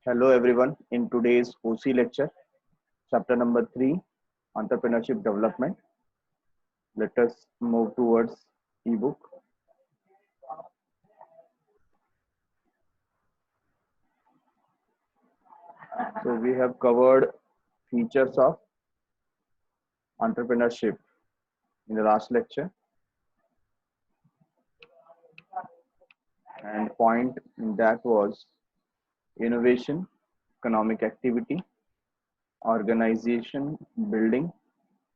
Hello everyone. In today's OC lecture, chapter number 3, entrepreneurship development. Let us move towards ebook. So we have covered features of entrepreneurship in the last lecture, and point in that was innovation, economic activity, organization building,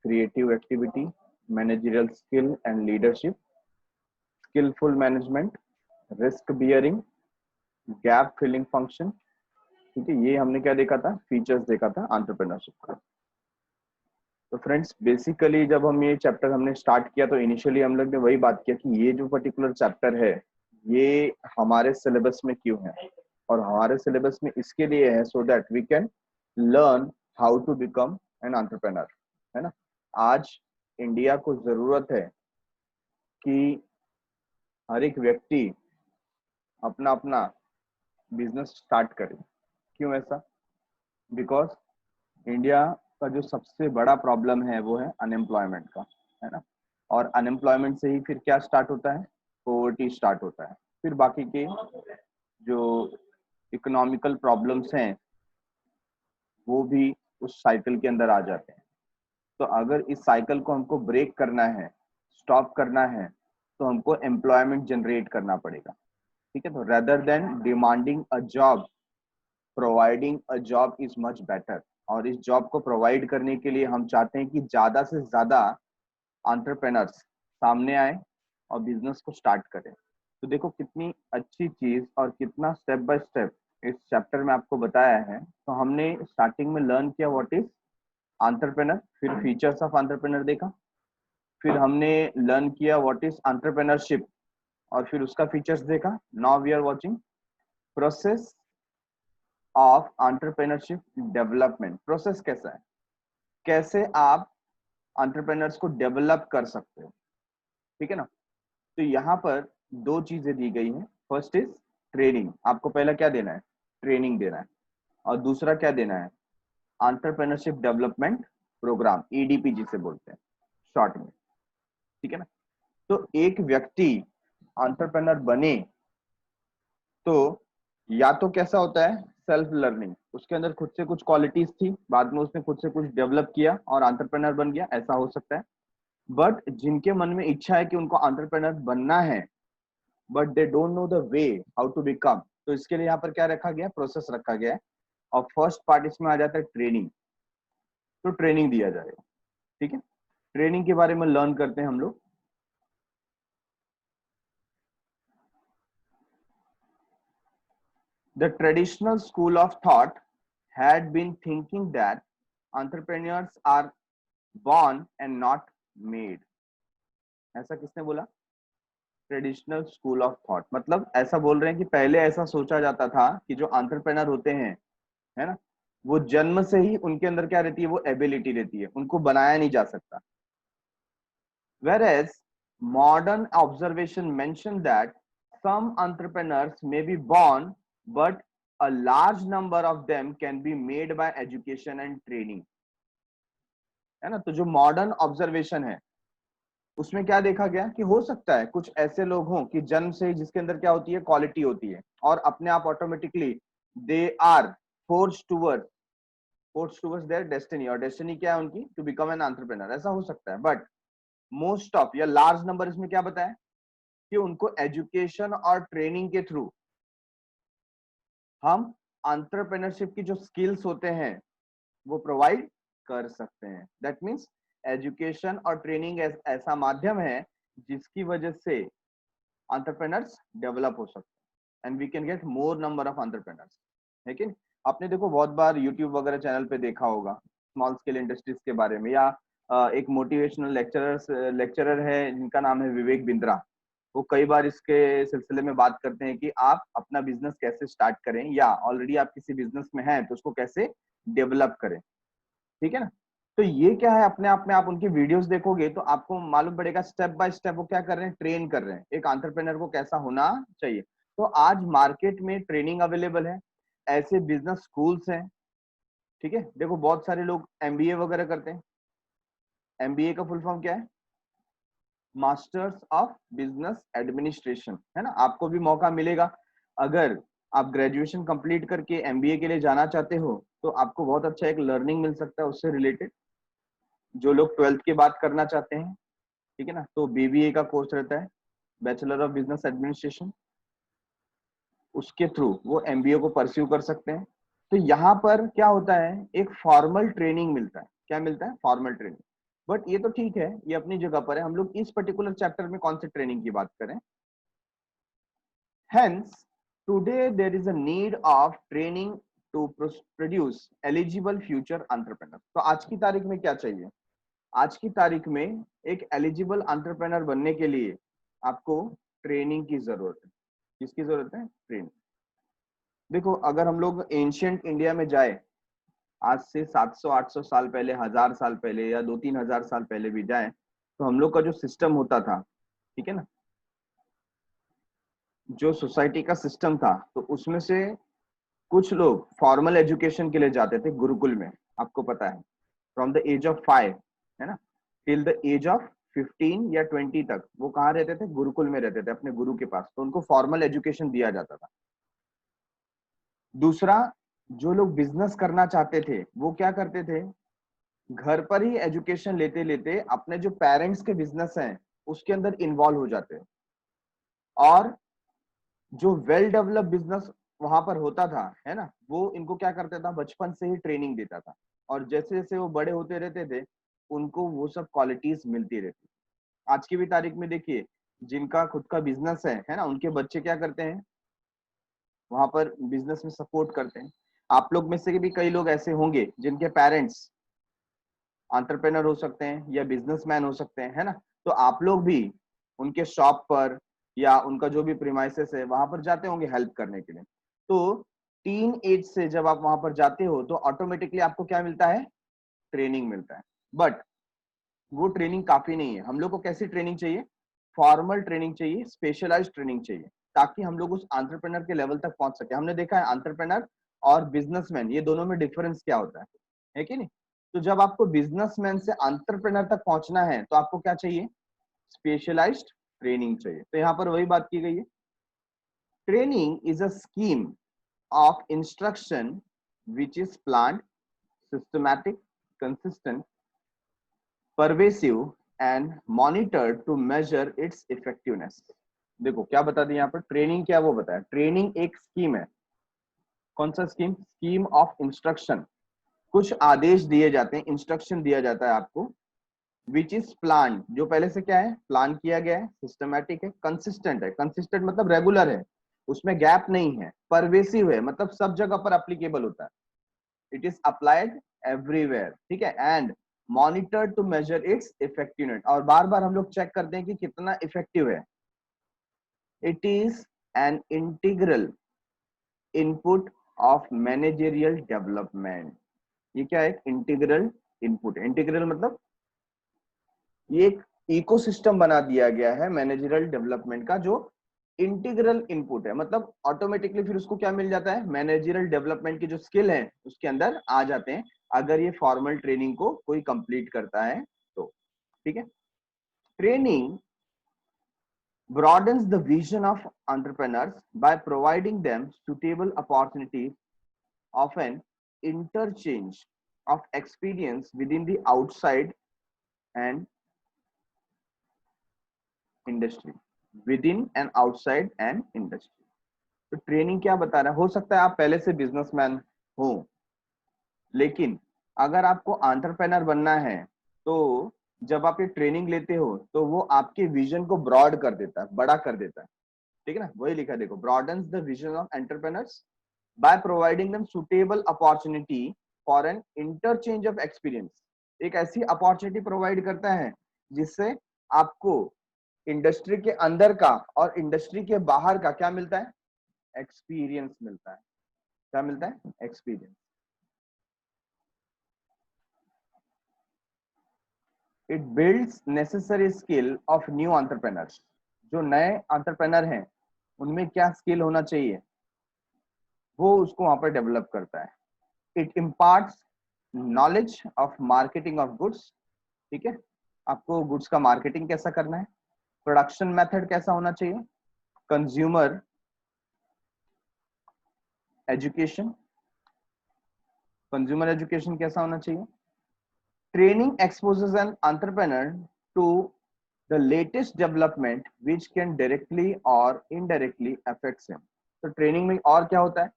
creative activity, managerial skill and leadership, skillful management, risk bearing, gap filling function. ठीक है, ये हमने क्या देखा था, features देखा था entrepreneurship का. तो फ्रेंड्स, बेसिकली जब हम ये चैप्टर हमने स्टार्ट किया तो इनिशियली हम लोग ने वही बात किया कि ये जो पर्टिकुलर चैप्टर है ये हमारे सिलेबस में क्यों है, और हमारे सिलेबस में इसके लिए है so that we can learn how to become an entrepreneur, है ना. आज इंडिया को जरूरत है कि हर एक व्यक्ति अपना अपना बिजनेस स्टार्ट करे. क्यों ऐसा? बिकॉज इंडिया का जो सबसे बड़ा प्रॉब्लम है वो है अनएम्प्लॉयमेंट का, है ना. और अनएम्प्लॉयमेंट से ही फिर क्या स्टार्ट होता है, पॉवर्टी स्टार्ट होता है. फिर बाकी के जो इकोनॉमिकल प्रॉब्लम्स हैं वो भी उस साइकिल के अंदर आ जाते हैं. तो अगर इस साइकिल को हमको ब्रेक करना है, स्टॉप करना है, तो हमको एम्प्लॉयमेंट जनरेट करना पड़ेगा. ठीक है, तो rather than demanding a job, providing a job is much better. और इस जॉब को प्रोवाइड करने के लिए हम चाहते हैं कि ज्यादा से ज्यादा एंटरप्रेन्योर्स सामने आए और बिजनेस को स्टार्ट करें. तो देखो कितनी अच्छी चीज और कितना स्टेप बाय स्टेप इस चैप्टर में आपको बताया है. तो हमने स्टार्टिंग में लर्न किया व्हाट इज एंटरप्रेन्योर, फिर फीचर्स ऑफ एंटरप्रेन्योर देखा, फिर हमने लर्न किया व्हाट इज एंटरप्रेन्योरशिप और फिर उसका फीचर्स देखा. Now we are watching process of entrepreneurship development. Process कैसा है, कैसे आप एंटरप्रेन्योर्स को डेवलप कर सकते हो. ठीक है ना. तो यहाँ पर दो चीजें दी गई हैं. First is training. आपको पहला क्या देना है, ट्रेनिंग देना है. और दूसरा क्या देना है, एंटरप्रेन्योरशिप डेवलपमेंट प्रोग्राम, ईडीपी जिसे बोलते हैं शॉर्ट में. ठीक है ना. तो एक व्यक्ति एंटरप्रेन्योर बने तो या तो कैसा होता है, सेल्फ लर्निंग. उसके अंदर खुद से कुछ क्वालिटीज थी, बाद में उसने खुद से कुछ डेवलप किया और एंटरप्रेन्योर बन गया, ऐसा हो सकता है. बट जिनके मन में इच्छा है कि उनको एंटरप्रेन्योर बनना है but they don't know the way how to become, तो इसके लिए यहाँ पर क्या रखा गया, प्रोसेस रखा गया है. और फर्स्ट पार्ट इसमें आ जाता है ट्रेनिंग. तो ट्रेनिंग दिया जाएगा. ठीक है, ट्रेनिंग के बारे में लर्न करते हैं हम लोग. The traditional school of thought had been thinking that entrepreneurs are born and not made. ऐसा किसने बोला, ट्रेडिशनल स्कूल ऑफ थॉट. मतलब ऐसा बोल रहे हैं कि पहले ऐसा सोचा जाता था कि जो एंटरप्रेन्योर होते हैं, है ना, वो जन्म से ही उनके अंदर क्या रहती है, वो एबिलिटी रहती है, उनको बनाया नहीं जा सकता. Whereas modern observation mention that some entrepreneurs may be born, but a large number of them can be made by education and training. है ना. तो जो मॉडर्न ऑब्जर्वेशन है उसमें क्या देखा गया कि हो सकता है कुछ ऐसे लोग हों कि जन्म से जिसके अंदर क्या होती है, क्वालिटी होती है, और अपने आप automatically they are force towards their destiny. और डेस्टिनी क्या है उनकी, टू बिकम एन एंटरप्रेन्योर. ऐसा हो सकता है. बट मोस्ट ऑफ या लार्ज नंबर इसमें क्या बताया कि उनको एजुकेशन और ट्रेनिंग के थ्रू हम एंटरप्रेन्योरशिप की जो स्किल्स होते हैं वो प्रोवाइड कर सकते हैं. दैट मींस एजुकेशन और ट्रेनिंग ऐसा माध्यम है जिसकी वजह से एंटरप्रेन्योर्स डेवलप हो सकते हैं and we can get more number of entrepreneurs. लेकिन आपने देखो बहुत बार यूट्यूब वगैरह चैनल पे देखा होगा स्मॉल स्केल इंडस्ट्रीज के बारे में, या एक मोटिवेशनल लेक्चरर है जिनका नाम है विवेक बिंद्रा. वो कई बार इसके सिलसिले में बात करते हैं कि आप अपना बिजनेस कैसे स्टार्ट करें, या ऑलरेडी आप किसी बिजनेस में हैं तो उसको कैसे डेवलप करें. ठीक है ना. तो ये क्या है, अपने आप में आप उनकी वीडियोस देखोगे तो आपको मालूम पड़ेगा स्टेप बाय स्टेप वो क्या कर रहे हैं, ट्रेन कर रहे हैं एक एंटरप्रेन्योर को कैसा होना चाहिए. तो आज मार्केट में ट्रेनिंग अवेलेबल है, ऐसे बिजनेस स्कूल्स हैं, ठीक है। देखो बहुत सारे लोग एमबीए वगैरह करते हैं। एमबीए का फुल फॉर्म क्या है? मास्टर्स ऑफ बिजनेस एडमिनिस्ट्रेशन, है ना। आपको भी मौका मिलेगा, अगर आप ग्रेजुएशन कंप्लीट करके एमबीए के लिए जाना चाहते हो तो आपको बहुत अच्छा एक लर्निंग मिल सकता है उससे रिलेटेड। जो लोग 12th के बाद करना चाहते हैं, ठीक है ना, तो बीबीए का कोर्स रहता है, बैचलर ऑफ बिजनेस एडमिनिस्ट्रेशन, उसके थ्रू वो एमबीए को परस्यू कर सकते हैं। तो यहाँ पर क्या होता है, एक फॉर्मल ट्रेनिंग मिलता है। क्या मिलता है? Formal training. बट ये तो ठीक है, ये अपनी जगह पर है। हम लोग इस पर्टिकुलर चैप्टर में कौन सी ट्रेनिंग की बात करें? Hence, today there is a need of training to produce eligible future entrepreneur. तो आज की तारीख में क्या चाहिए? आज की तारीख में एक एलिजिबल एंटरप्रेन्योर बनने के लिए आपको ट्रेनिंग की जरूरत है। किसकी जरूरत है? ट्रेनिंग। देखो अगर हम लोग एंशियंट इंडिया में जाए, आज से 700-800 साल पहले, 1000 साल पहले, या 2-3 हजार साल पहले भी जाए, तो हम लोग का जो सिस्टम होता था, ठीक है ना, जो सोसाइटी का सिस्टम था, तो उसमें से कुछ लोग फॉर्मल एजुकेशन के लिए जाते थे गुरुकुल में। आपको पता है, फ्रॉम द एज ऑफ 5, है ना, टिल द एज ऑफ 15 या 20 तक वो कहाँ रहते थे? गुरुकुल में रहते थे, अपने गुरु के पास। तो उनको फॉर्मल एजुकेशन दिया जाता था। दूसरा, जो लोग बिजनेस करना चाहते थे वो क्या करते थे? घर पर ही एजुकेशन लेते लेते अपने जो पेरेंट्स के बिजनेस हैं उसके अंदर इन्वॉल्व हो जाते हैं, और जो वेल डेवलप्ड बिजनेस वहां पर होता था, है ना, वो इनको क्या करता था? बचपन से ही ट्रेनिंग देता था, और जैसे जैसे वो बड़े होते रहते थे उनको वो सब क्वालिटीज मिलती रहती। आज की भी तारीख में देखिए, जिनका खुद का बिजनेस है ना, उनके बच्चे क्या करते हैं? वहां पर बिजनेस में सपोर्ट करते हैं। आप लोग में से भी कई लोग ऐसे होंगे जिनके पेरेंट्स एंटरप्रेन्योर हो सकते हैं या बिजनेसमैन हो सकते हैं, है ना। तो आप लोग भी उनके शॉप पर या उनका जो भी प्रीमाइसेस है वहां पर जाते होंगे हेल्प करने के लिए। तो टीन एज से जब आप वहां पर जाते हो तो ऑटोमेटिकली आपको क्या मिलता है? ट्रेनिंग मिलता है। बट वो ट्रेनिंग काफी नहीं है। हम लोग को कैसी ट्रेनिंग चाहिए? फॉर्मल ट्रेनिंग चाहिए, स्पेशलाइज्ड ट्रेनिंग चाहिए, ताकि हम लोग उस एंटरप्रेन्योर के लेवल तक पहुंच सके। हमने देखा है एंटरप्रेन्योर और बिजनेसमैन, ये दोनों में डिफरेंस क्या होता है कि नहीं? तो जब आपको बिजनेसमैन से एंटरप्रेन्योर तक पहुंचना है तो आपको क्या चाहिए? स्पेशलाइज्ड ट्रेनिंग चाहिए। तो यहाँ पर वही बात की गई है। Training is a scheme of instruction which is planned, systematic, consistent, pervasive and monitored to measure its effectiveness. देखो क्या बता दिया यहाँ पर, ट्रेनिंग क्या वो बताया। ट्रेनिंग एक स्कीम है। कौन सा स्कीम? Scheme of instruction. कुछ आदेश दिए जाते हैं, इंस्ट्रक्शन दिया जाता है आपको, विच इज प्लान, जो पहले से क्या है? प्लान किया गया है, सिस्टमैटिक है, कंसिस्टेंट है। कंसिस्टेंट मतलब रेगुलर है, उसमें गैप नहीं है। परवेसिव है, मतलब सब जगह पर एप्लीकेबल होता है। इट इज अप्लाइड एवरीवेयर, ठीक है। And monitored to measure its effectiveness, और बार बार हम लोग चेक करते हैं कि कितना इफेक्टिव है। It is an integral input of managerial development. ये क्या है? Integral input. इंटीग्रल मतलब ये एक इकोसिस्टम बना दिया गया है मैनेजरियल डेवलपमेंट का, जो इंटीग्रल इनपुट है। मतलब ऑटोमेटिकली फिर उसको क्या मिल जाता है? मैनेजरियल डेवलपमेंट की जो स्किल है उसके अंदर आ जाते हैं, अगर ये फॉर्मल ट्रेनिंग को कोई कंप्लीट करता है तो, ठीक है। Training broadens the vision of entrepreneurs by providing them suitable opportunities of an interchange of experience within the outside and industry, with in and outside and industry. तो ट्रेनिंग क्या बता रहा है? हो सकता है आप पहले से बिजनेसमैन हो, लेकिन अगर आपको एंटरप्रेन्योर बनना है तो जब आप ये ट्रेनिंग लेते हो तो वो आपके विजन को ब्रॉड कर देता है, बड़ा कर देता है, ठीक है ना। वही लिखा है देखो, broadens the vision of entrepreneurs by providing them suitable opportunity for an interchange of experience. एक ऐसी अपॉर्चुनिटी प्रोवाइड करता है जिससे आपको इंडस्ट्री के अंदर का और इंडस्ट्री के बाहर का क्या मिलता है? एक्सपीरियंस मिलता है। क्या मिलता है? Experience. It builds necessary skill of new entrepreneurs. जो नए एंटरप्रेन्योर हैं उनमें क्या स्किल होना चाहिए? वो उसको वहां पर डेवलप करता है। It imparts knowledge of marketing of goods, ठीक है, आपको गुड्स का मार्केटिंग कैसा करना है, प्रोडक्शन मेथड कैसा होना चाहिए, कंज्यूमर एजुकेशन, कंज्यूमर एजुकेशन कैसा होना चाहिए, training exposes an entrepreneur to the latest development which can directly और इनडायरेक्टली अफेक्ट्स हिम। तो ट्रेनिंग में और क्या होता है,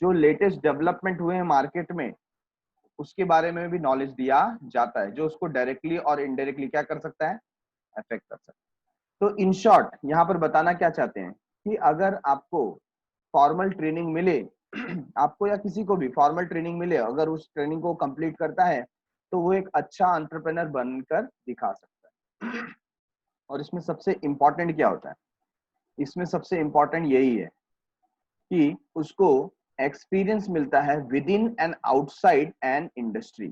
जो लेटेस्ट डेवलपमेंट हुए हैं मार्केट में उसके बारे में भी नॉलेज दिया जाता है, जो उसको डायरेक्टली और इनडायरेक्टली क्या कर सकता है, अफेक्ट कर सकता है। तो इन शॉर्ट यहाँ पर बताना क्या चाहते हैं कि अगर आपको फॉर्मल ट्रेनिंग मिले आपको या किसी को भी फॉर्मल ट्रेनिंग मिले, अगर उस ट्रेनिंग को कंप्लीट करता है तो वो एक अच्छा एंटरप्रेन्योर बनकर दिखा सकता है। और इसमें सबसे इंपॉर्टेंट क्या होता है, इसमें सबसे इंपॉर्टेंट यही है कि उसको एक्सपीरियंस मिलता है with in and outside an industry,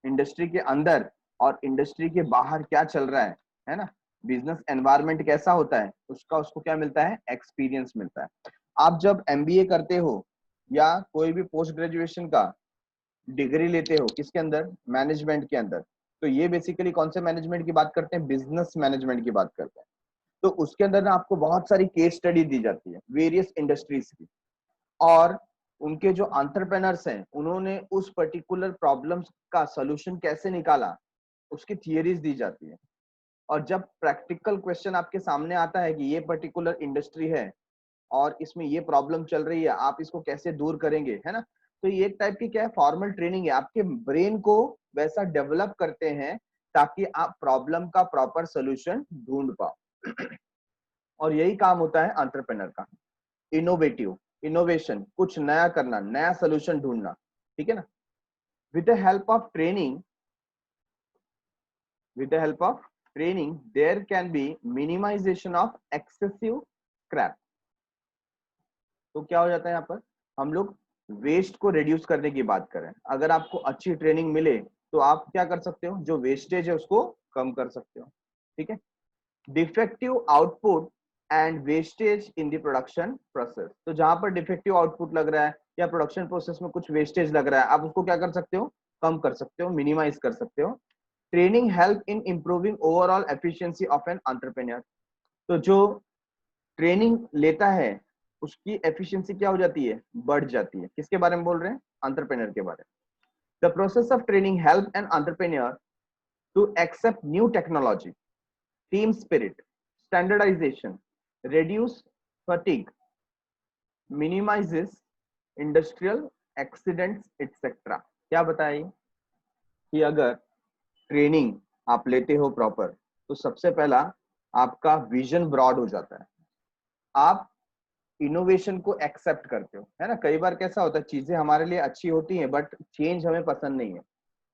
industry के अंदर और इंडस्ट्री के बाहर क्या चल रहा है ना, बिजनेस एनवायरनमेंट कैसा होता है, उसका उसको क्या मिलता है, एक्सपीरियंस मिलता है। आप जब एमबीए करते हो या कोई भी पोस्ट ग्रेजुएशन का डिग्री लेते हो किसके अंदर, मैनेजमेंट के अंदर, तो ये बेसिकली कौन से मैनेजमेंट की बात करते हैं, बिजनेस मैनेजमेंट की बात करते हैं। तो उसके अंदर ना आपको बहुत सारी केस स्टडी दी जाती है वेरियस इंडस्ट्रीज की, और उनके जो एंटरप्रेन्योर्स हैं उन्होंने उस पर्टिकुलर प्रॉब्लम्स का सॉल्यूशन कैसे निकाला उसकी थियरीज दी जाती है। और जब प्रैक्टिकल क्वेश्चन आपके सामने आता है कि ये पर्टिकुलर इंडस्ट्री है और इसमें ये प्रॉब्लम चल रही है, आप इसको कैसे दूर करेंगे, है ना, तो ये एक टाइप की क्या है, फॉर्मल ट्रेनिंग है, आपके ब्रेन को वैसा डेवलप करते हैं ताकि आप प्रॉब्लम का प्रॉपर सोल्यूशन ढूंढ पाओ। और यही काम होता है एंटरप्रेन्योर का, इनोवेटिव, इनोवेशन, कुछ नया करना, नया सोल्यूशन ढूंढना, ठीक है ना। With the help of training, with the help of training there can be minimization of excessive scrap। तो क्या हो जाता है यहाँ पर, हम लोग वेस्ट को रिड्यूस करने की बात करें, अगर आपको अच्छी ट्रेनिंग मिले तो आप क्या कर सकते हो, जो वेस्टेज है उसको कम कर सकते हो, ठीक है। Defective output and wastage in the production process, तो जहां पर डिफेक्टिव आउटपुट लग रहा है या प्रोडक्शन प्रोसेस में कुछ वेस्टेज लग रहा है, आप उसको क्या कर सकते हो, कम कर सकते हो, मिनिमाइज कर सकते हो। Training help in improving overall efficiency of an entrepreneur, तो जो ट्रेनिंग लेता है उसकी एफिशिएंसी क्या हो जाती है, बढ़ जाती है। किसके बारे में बोल रहे हैं, एंटरप्रेन्योर के बारे में। The process of training help an entrepreneur to accept new technology, team spirit, standardisation, reduce fatigue, minimizes industrial accidents etc। क्या बताइए कि अगर ट्रेनिंग आप लेते हो प्रॉपर तो सबसे पहला आपका विजन ब्रॉड हो जाता है, आप इनोवेशन को एक्सेप्ट करते हो, है ना। कई बार कैसा होता है, चीजें हमारे लिए अच्छी होती हैं बट चेंज हमें पसंद नहीं है,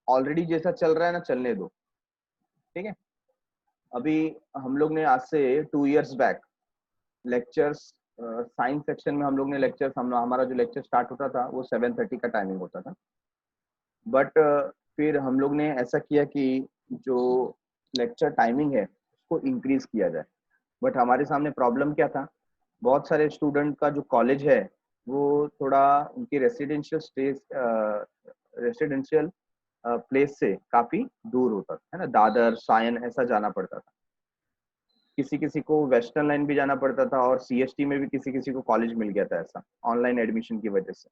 ऑलरेडी जैसा चल रहा है ना चलने दो, ठीक है। अभी हम लोग ने आज से 2 years back lectures, science section में हम लोग ने लेक्चर्स, हमारा जो लेक्चर स्टार्ट होता था वो 7:30 का टाइमिंग होता था, बट फिर हम लोग ने ऐसा किया कि जो लेक्चर टाइमिंग है उसको इंक्रीज किया जाए। बट हमारे सामने प्रॉब्लम क्या था, बहुत सारे स्टूडेंट का जो कॉलेज है वो थोड़ा उनकी रेसिडेंशियल प्लेस से काफी दूर होता था, है ना, दादर सायन ऐसा जाना पड़ता था, किसी किसी को वेस्टर्न लाइन भी जाना पड़ता था और सीएसटी में भी किसी किसी को कॉलेज मिल गया था ऐसा ऑनलाइन एडमिशन की वजह से।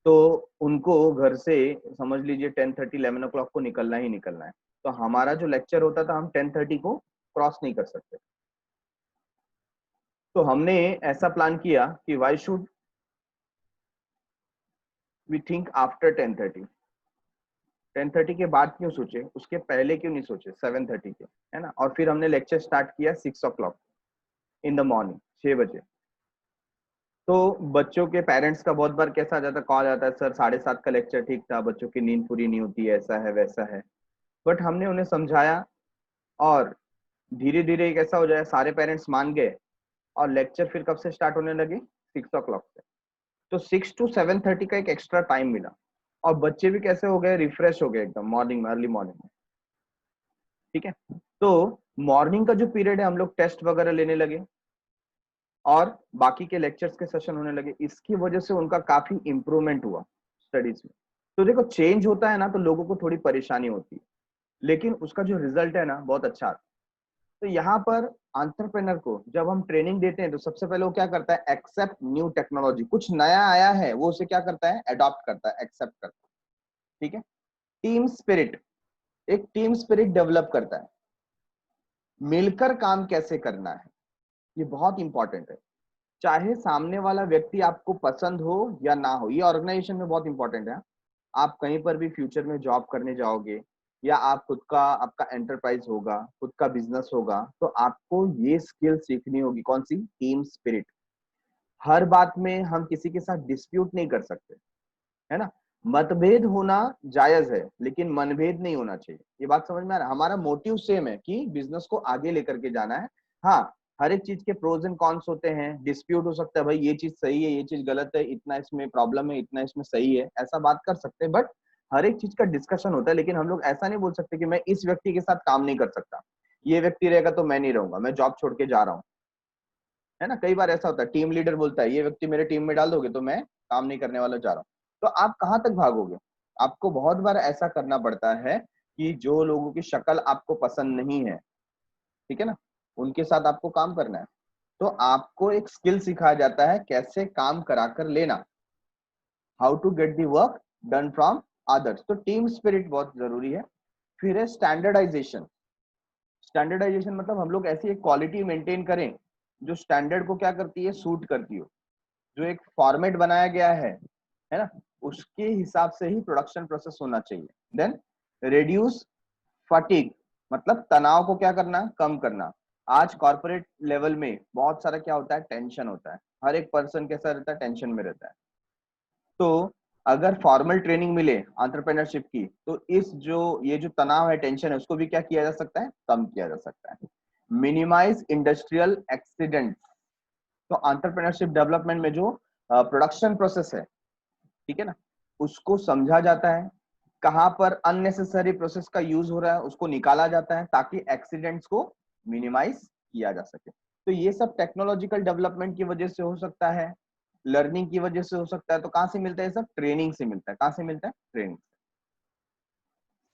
तो उनको घर से समझ लीजिए 10:30 11 o'clock को निकलना ही निकलना है, तो हमारा जो लेक्चर होता था हम 10:30 को क्रॉस नहीं कर सकते। तो हमने ऐसा प्लान किया कि why should we think after 10:30, 10:30 के बाद क्यों सोचे, उसके पहले क्यों नहीं सोचे 7:30 के, है ना। और फिर हमने लेक्चर स्टार्ट किया 6 o'clock इन द मॉर्निंग, 6 बजे। तो बच्चों के पेरेंट्स का बहुत बार कैसा आ जाता है, कॉल आता है, सर 7:30 का लेक्चर ठीक था, बच्चों की नींद पूरी नहीं होती है, ऐसा है वैसा है। बट हमने उन्हें समझाया और धीरे धीरे कैसा हो जाए, सारे पेरेंट्स मान गए और लेक्चर फिर कब से स्टार्ट होने लगे, 6 o'clock से। तो 6 to 7:30 का एक एक्स्ट्रा टाइम मिला और बच्चे भी कैसे हो गए, रिफ्रेश हो गए एकदम मॉर्निंग में, अर्ली मॉर्निंग में, ठीक है। तो मॉर्निंग का जो पीरियड है हम लोग टेस्ट वगैरह लेने लगे और बाकी के लेक्चर्स के सेशन होने लगे, इसकी वजह से उनका काफी इंप्रूवमेंट हुआ स्टडीज में। तो देखो चेंज होता है ना तो लोगों को थोड़ी परेशानी होती है, लेकिन उसका जो रिजल्ट है ना बहुत अच्छा आता है। तो यहाँ पर एंटरप्रेन्योर को जब हम ट्रेनिंग देते हैं तो सबसे पहले वो क्या करता है, एक्सेप्ट न्यू टेक्नोलॉजी, कुछ नया आया है वो उसे क्या करता है, अडॉप्ट करता है, एक्सेप्ट करता है। ठीक है। टीम स्पिरिट, एक टीम स्पिरिट डेवलप करता है, मिलकर काम कैसे करना है, ये बहुत इंपॉर्टेंट है। चाहे सामने वाला व्यक्ति आपको पसंद हो या ना हो, ये ऑर्गेनाइजेशन में बहुत इंपॉर्टेंट है। आप कहीं पर भी फ्यूचर में जॉब करने जाओगे या आप खुद का आपका एंटरप्राइज होगा, खुद का बिजनेस होगा, तो आपको ये स्किल सीखनी होगी, कौन सी, टीम स्पिरिट। हर बात में हम किसी के साथ डिस्प्यूट नहीं कर सकते, है ना। मतभेद होना जायज है लेकिन मनभेद नहीं होना चाहिए। ये बात समझ में आ रहा है, हमारा मोटिव सेम है कि बिजनेस को आगे लेकर के जाना है। हाँ, हर एक चीज के प्रोज एंड कॉन्स होते हैं, डिस्प्यूट हो सकता है, भाई ये चीज सही है, ये चीज गलत है, इतना इसमें प्रॉब्लम है, इतना इसमें सही है, ऐसा बात कर सकते हैं। बट हर एक चीज का डिस्कशन होता है, लेकिन हम लोग ऐसा नहीं बोल सकते कि मैं इस व्यक्ति के साथ काम नहीं कर सकता, ये व्यक्ति रहेगा तो मैं नहीं रहूंगा, मैं जॉब छोड़ के जा रहा हूँ, है ना। कई बार ऐसा होता है, टीम लीडर बोलता है ये व्यक्ति मेरे टीम में डाल दोगे तो मैं काम नहीं करने वाला, जा रहा हूँ। तो आप कहाँ तक भागोगे। आपको बहुत बार ऐसा करना पड़ता है कि जो लोगों की शक्ल आपको पसंद नहीं है, ठीक है ना, उनके साथ आपको काम करना है। तो आपको एक स्किल सिखाया जाता है कैसे काम कराकर लेना, how to get the work done from others. तो टीम स्पिरिट बहुत जरूरी है। फिर है स्टैंडर्डाइजेशन। स्टैंडर्डाइजेशन मतलब हम लोग ऐसी एक क्वालिटी मेंटेन करें जो स्टैंडर्ड को क्या करती है, सूट करती हो। जो एक फॉर्मेट बनाया गया है ना, उसके हिसाब से ही प्रोडक्शन प्रोसेस होना चाहिए। देन रिड्यूस फटीग, मतलब तनाव को क्या करना, कम करना। आज कॉर्पोरेट लेवल में बहुत सारा क्या होता है, टेंशन होता है। हर एक पर्सन कैसा रहता है, टेंशन में रहता है। तो अगर फॉर्मल ट्रेनिंग मिले एंटरप्रेन्योरशिप की, तो इस जो ये जो तनाव है, टेंशन है, उसको भी क्या किया जा सकता है, कम किया जा सकता है। Minimise industrial accident. तो एंटरप्रेन्योरशिप डेवलपमेंट में जो प्रोडक्शन प्रोसेस है, ठीक है ना, उसको समझा जाता है, कहां पर अननेसेसरी प्रोसेस का यूज हो रहा है उसको निकाला जाता है, ताकि एक्सीडेंट्स को मिनिमाइज किया जा सके। तो ये सब टेक्नोलॉजिकल डेवलपमेंट की वजह से हो सकता है, लर्निंग की वजह से हो सकता है। तो कहां से मिलता है, सब ट्रेनिंग से मिलता है। कहां से मिलता है, ट्रेनिंग से।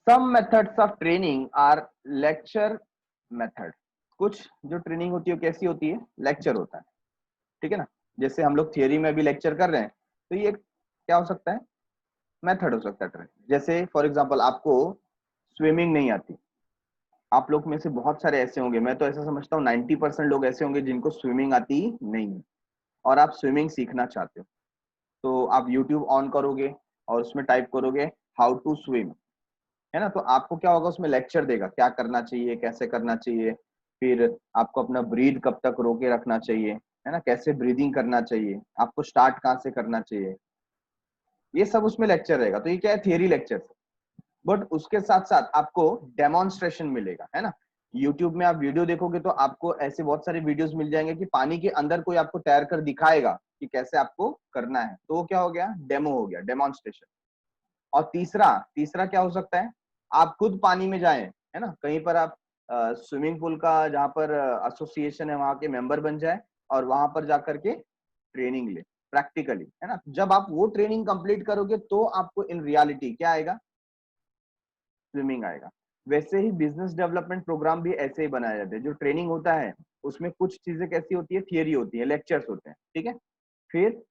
Some methods of training are lecture method. कुछ जो ट्रेनिंग होती है कैसी होती है, लेक्चर होता है, ठीक है ना। जैसे हम लोग थियरी में भी लेक्चर कर रहे हैं, तो ये क्या हो सकता है, मेथड हो सकता है ट्रेनिंग। जैसे फॉर एग्जांपल आपको स्विमिंग नहीं आती, आप लोग में से बहुत सारे ऐसे होंगे, मैं तो ऐसा समझता हूँ 90% लोग ऐसे होंगे जिनको स्विमिंग आती नहीं है, और आप स्विमिंग सीखना चाहते हो। तो आप यूट्यूब ऑन करोगे और उसमें टाइप करोगे हाउ टू स्विम, है ना। तो आपको क्या होगा, उसमें लेक्चर देगा क्या करना चाहिए, कैसे करना चाहिए, फिर आपको अपना ब्रीथ कब तक रोके रखना चाहिए, है ना, कैसे ब्रीदिंग करना चाहिए, आपको स्टार्ट कहाँ से करना चाहिए, ये सब उसमें लेक्चर रहेगा। तो ये क्या है, थियरी लेक्चर। बट उसके साथ साथ आपको डेमोन्स्ट्रेशन मिलेगा, है ना। यूट्यूब में आप वीडियो देखोगे तो आपको ऐसे बहुत सारे वीडियोस मिल जाएंगे कि पानी के अंदर कोई आपको तैर कर दिखाएगा कि कैसे आपको करना है। तो वो क्या हो गया, डेमो हो गया, डेमोन्स्ट्रेशन। और तीसरा तीसरा क्या हो सकता है, आप खुद पानी में जाएं, है ना, कहीं पर आप स्विमिंग पूल का जहां पर एसोसिएशन है वहां के मेंबर बन जाए और वहां पर जाकर के ट्रेनिंग ले प्रैक्टिकली, है ना। जब आप वो ट्रेनिंग कंप्लीट करोगे तो आपको इन रियलिटी क्या आएगा, स्विमिंग आएगा। वैसे ही बिजनेस डेवलपमेंट प्रोग्राम भी ऐसे ही बनाया जाता है। जो ट्रेनिंग होता है उसमें कुछ चीजें कैसी होती है, थियरी होती है, लेक्चर्स होते हैं, ठीक है। फिर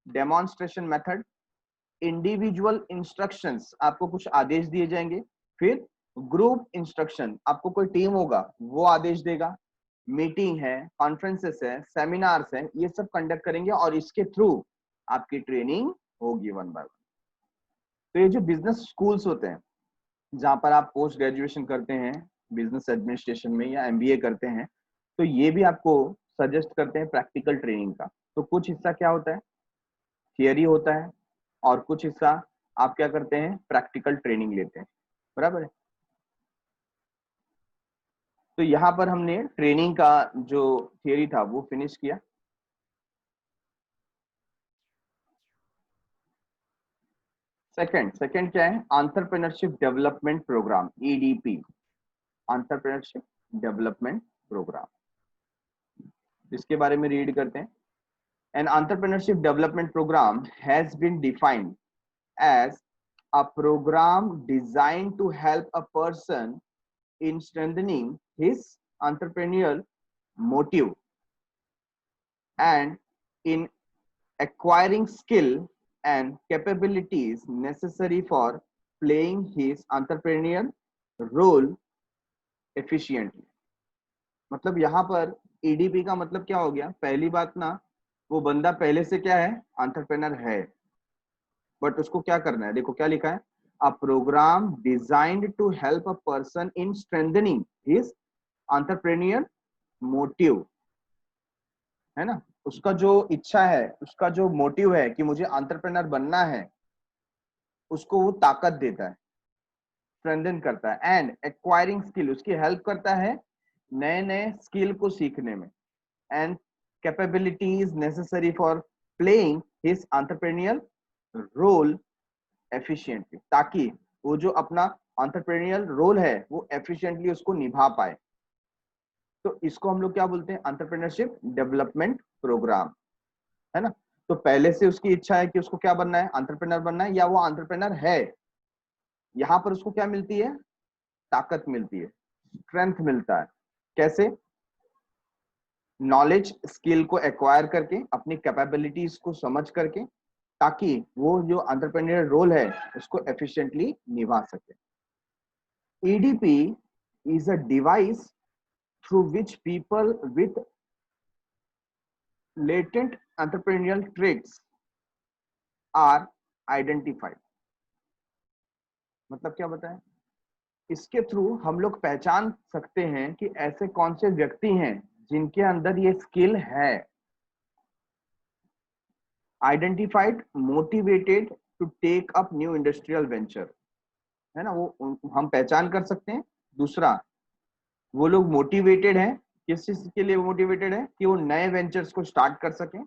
डेमोन्स्ट्रेशन मेथड, इंडिविजुअल इंस्ट्रक्शंस, आपको कुछ आदेश दिए जाएंगे। फिर ग्रुप इंस्ट्रक्शन, आपको कोई टीम होगा वो आदेश देगा। मीटिंग है, कॉन्फ्रेंसेस है, सेमिनार्स है, ये सब कंडक्ट करेंगे और इसके थ्रू आपकी ट्रेनिंग होगी वन बाय वन। तो ये जो बिजनेस स्कूल्स होते हैं जहां पर आप पोस्ट ग्रेजुएशन करते हैं बिजनेस एडमिनिस्ट्रेशन में या एमबीए करते हैं, तो ये भी आपको सजेस्ट करते हैं प्रैक्टिकल ट्रेनिंग का। तो कुछ हिस्सा क्या होता है, थियरी होता है, और कुछ हिस्सा आप क्या करते हैं, प्रैक्टिकल ट्रेनिंग लेते हैं, बराबर है। तो यहाँ पर हमने ट्रेनिंग का जो थियरी था वो फिनिश किया। सेकंड सेकंड क्या है, entrepreneurship development programme, EDP, entrepreneurship development programme. इसके बारे में रीड करते हैं। An entrepreneurship development programme has been defined as a program designed to help a person in strengthening his entrepreneurial motive and in acquiring skill and capabilities necessary for playing his entrepreneurial role efficiently। मतलब यहाँ पर EDP का मतलब क्या हो गया? पहली बात ना, वो बंदा पहले से क्या है? एंटरप्रेनर है, बट उसको क्या करना है? देखो क्या लिखा है, a programme designed to help a person in strengthening his entrepreneur motive, है ना? उसका जो इच्छा है, उसका जो मोटिव है कि मुझे एंटरप्रेनर बनना है, उसको वो ताकत देता है, स्ट्रेंथन करता है। एंड एक्वायरिंग स्किल, उसकी हेल्प करता है नए नए स्किल को सीखने में। And capabilities necessary for playing his entrepreneur role efficiently, ताकि वो जो अपना एंटरप्रेन्योरियल रोल है वो एफिशिएंटली उसको निभा पाए। तो इसको हम लोग क्या बोलते हैं? एंटरप्रेन्योरशिप डेवलपमेंट प्रोग्राम, है ना? तो पहले से उसकी इच्छा है कि उसको क्या बनना है? एंटरप्रेन्योर बनना है, या वो एंटरप्रेन्योर है, यहाँ पर उसको क्या मिलती है? ताकत मिलती है, स्ट्रेंथ मिलता है। कैसे? नॉलेज स्किल को एक्वायर करके, अपनी कैपेबिलिटीज को समझ करके, ताकि वो जो एंटरप्रेन्योर रोल है उसको एफिशिएंटली निभा सके। EDP is a device through which people with latent entrepreneurial traits are identified। मतलब क्या बताएं? इसके थ्रू हम लोग पहचान सकते हैं कि ऐसे कौन से व्यक्ति हैं जिनके अंदर ये स्किल है। Identified, motivated to take up new industrial venture, है ना? वो हम पहचान कर सकते हैं। दूसरा, वो लोग मोटिवेटेड हैं, किस चीज के लिए मोटिवेटेड है? कि वो नए वेंचर्स को स्टार्ट कर सकें।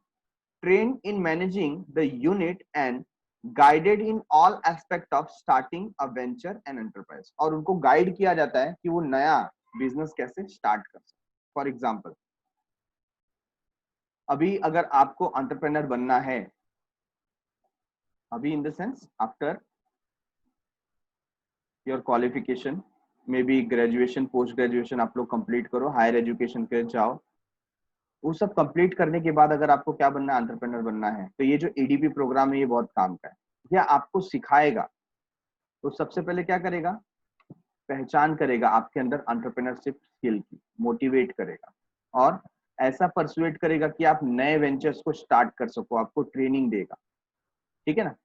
Train in managing the unit and guided in all aspect of starting a venture and enterprise, और उनको गाइड किया जाता है कि वो नया बिजनेस कैसे स्टार्ट कर सके। फॉर एग्जाम्पल, अभी अगर आपको एंटरप्रेन्योर बनना है, अभी in the sense after your qualification, may be graduation, post graduation आप लोग कंप्लीट करो, हायर एजुकेशन के जाओ, वो सब कंप्लीट करने के बाद अगर आपको क्या बनना है? एंटरप्रेन्योर बनना है, तो ये जो EDP प्रोग्राम है ये बहुत काम का है। यह आपको सिखाएगा। तो सबसे पहले क्या करेगा? पहचान करेगा आपके अंदर एंटरप्रेन्योरशिप स्किल की, मोटिवेट करेगा, और ऐसा परसुएट करेगा कि आप नए वेंचर्स को स्टार्ट कर सको, आपको ट्रेनिंग देगा। ठीक है ना?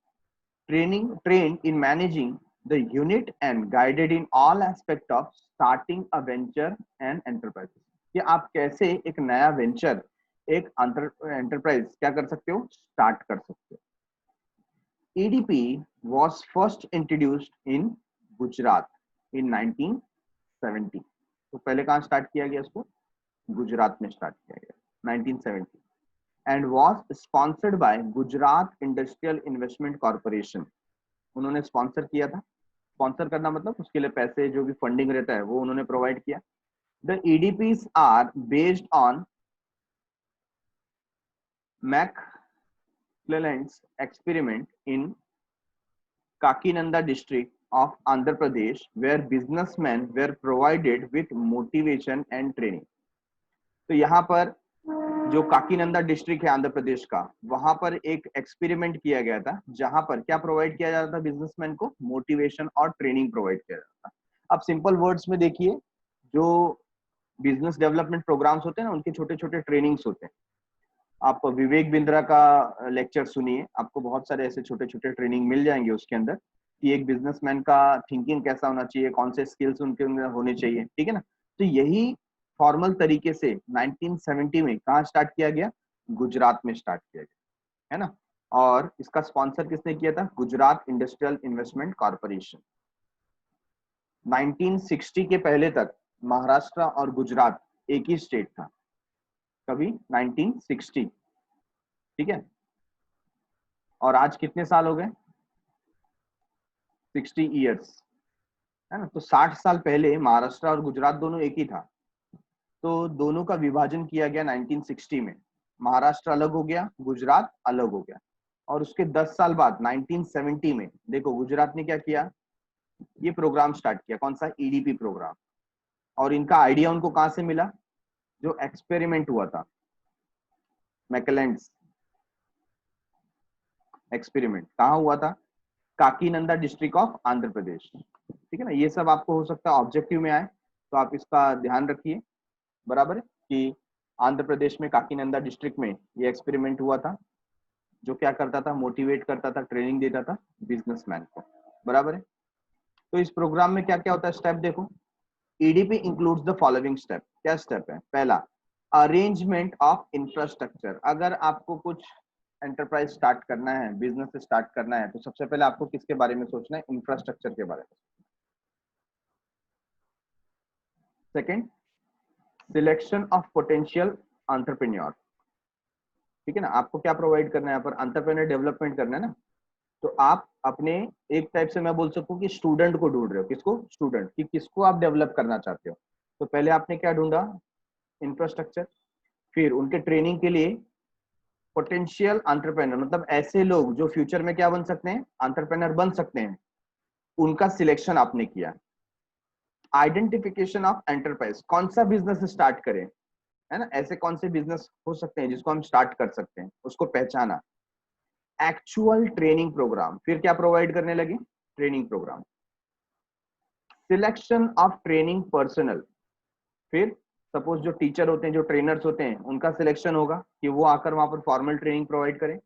Train in managing the unit and guided in all aspect of starting a venture and enterprise, कि आप कैसे एक नया वेंचर, एक एंटरप्राइज क्या कर सकते हो? स्टार्ट कर सकते हो। EDP was first introduced in Gujarat in 1970। तो पहले कहाँ स्टार्ट किया गया इसको? गुजरात में स्टार्ट किया गया 1970, and was sponsored by Gujarat industrial investment corporation. उन्होंने स्पॉन्सर किया था। स्पॉन्सर करना मतलब उसके लिए पैसे, जो भी फंडिंग रहता है वो उन्होंने प्रोवाइड किया। The EDPs are based on McClelland's experiment in Kakinada district of Andhra Pradesh, where businessmen were provided with motivation and training। तो यहाँ पर जो काकीनंदा डिस्ट्रिक्ट है आंध्र प्रदेश का, वहां पर एक एक्सपेरिमेंट किया गया था, जहां पर क्या प्रोवाइड किया जाता था? बिजनेसमैन को मोटिवेशन और ट्रेनिंग प्रोवाइड किया जाता था। अब सिंपल वर्ड्स में देखिए, जो बिजनेस डेवलपमेंट प्रोग्राम्स होते हैं ना, उनके छोटे छोटे ट्रेनिंग्स होते हैं। आप विवेक बिंद्रा का लेक्चर सुनिए, आपको बहुत सारे ऐसे छोटे छोटे ट्रेनिंग मिल जाएंगे उसके अंदर, कि एक बिजनेसमैन का थिंकिंग कैसा होना चाहिए, कौन से स्किल्स उनके अंदर होने चाहिए। ठीक है ना? तो यही फॉर्मल तरीके से 1970 में कहाँ स्टार्ट किया गया? गुजरात में स्टार्ट किया गया, है ना? और इसका स्पॉन्सर किसने किया था? Gujarat industrial investment corporation. 1960 के पहले तक महाराष्ट्र और गुजरात एक ही स्टेट था, कभी 1960। ठीक है? और आज कितने साल हो गए? 60 ईयर्स, है ना? तो 60 साल पहले महाराष्ट्र और गुजरात दोनों एक ही था। तो दोनों का विभाजन किया गया 1960 में। महाराष्ट्र अलग हो गया, गुजरात अलग हो गया। और उसके 10 साल बाद 1970 में देखो गुजरात ने क्या किया, ये प्रोग्राम स्टार्ट किया। कौन सा? EDP program. और इनका आइडिया उनको कहां से मिला? जो एक्सपेरिमेंट हुआ था, मैकलेंड्स एक्सपेरिमेंट, कहाँ हुआ था? काकीनंदा डिस्ट्रिक्ट ऑफ आंध्र प्रदेश। ठीक है ना, ये सब आपको हो सकता है ऑब्जेक्टिव में आए, तो आप इसका ध्यान रखिए। बराबर है कि आंध्र प्रदेश में काकीनंदा डिस्ट्रिक्ट में ये एक्सपेरिमेंट हुआ था, जो क्या करता था? मोटिवेट करता था, ट्रेनिंग देता था बिजनेसमैन को। बराबर है। तो इस प्रोग्राम में क्या क्या होता है, स्टेप देखो। EDP includes the following step. क्या स्टेप है? पहला, अरेंजमेंट ऑफ इंफ्रास्ट्रक्चर। अगर आपको कुछ एंटरप्राइज स्टार्ट करना है, बिजनेस स्टार्ट करना है, तो सबसे पहले आपको किसके बारे में सोचना है? इंफ्रास्ट्रक्चर के बारे में। Second, selection of potential entrepreneur. ठीक है ना, आपको क्या प्रोवाइड करना है यहाँ पर? एंटरप्रेन्योर डेवलपमेंट करना है ना। तो आप अपने, एक टाइप से मैं बोल सकूं कि स्टूडेंट को ढूंढ रहे हो। किसको? स्टूडेंट, कि किसको आप डेवलप करना चाहते हो। तो पहले आपने क्या ढूंढा? इंफ्रास्ट्रक्चर। फिर उनके ट्रेनिंग के लिए पोटेंशियल एंटरप्रेन्योर, मतलब ऐसे लोग जो फ्यूचर में क्या बन सकते हैं? एंटरप्रेन्योर बन सकते हैं, उनका सिलेक्शन आपने किया। आइडेंटिफिकेशन ऑफ एंटरप्राइज, कौन सा बिजनेस स्टार्ट करें, है ना, ऐसे कौन से बिजनेस हो सकते हैं जिसको हम स्टार्ट कर सकते हैं, उसको पहचाना। एक्चुअल ट्रेनिंग प्रोग्राम, फिर क्या प्रोवाइड करने लगे? Training program. Selection of training personal, फिर सपोज जो टीचर होते हैं, जो ट्रेनर्स होते हैं, उनका सिलेक्शन होगा कि वो आकर वहां पर फॉर्मल ट्रेनिंग प्रोवाइड करें।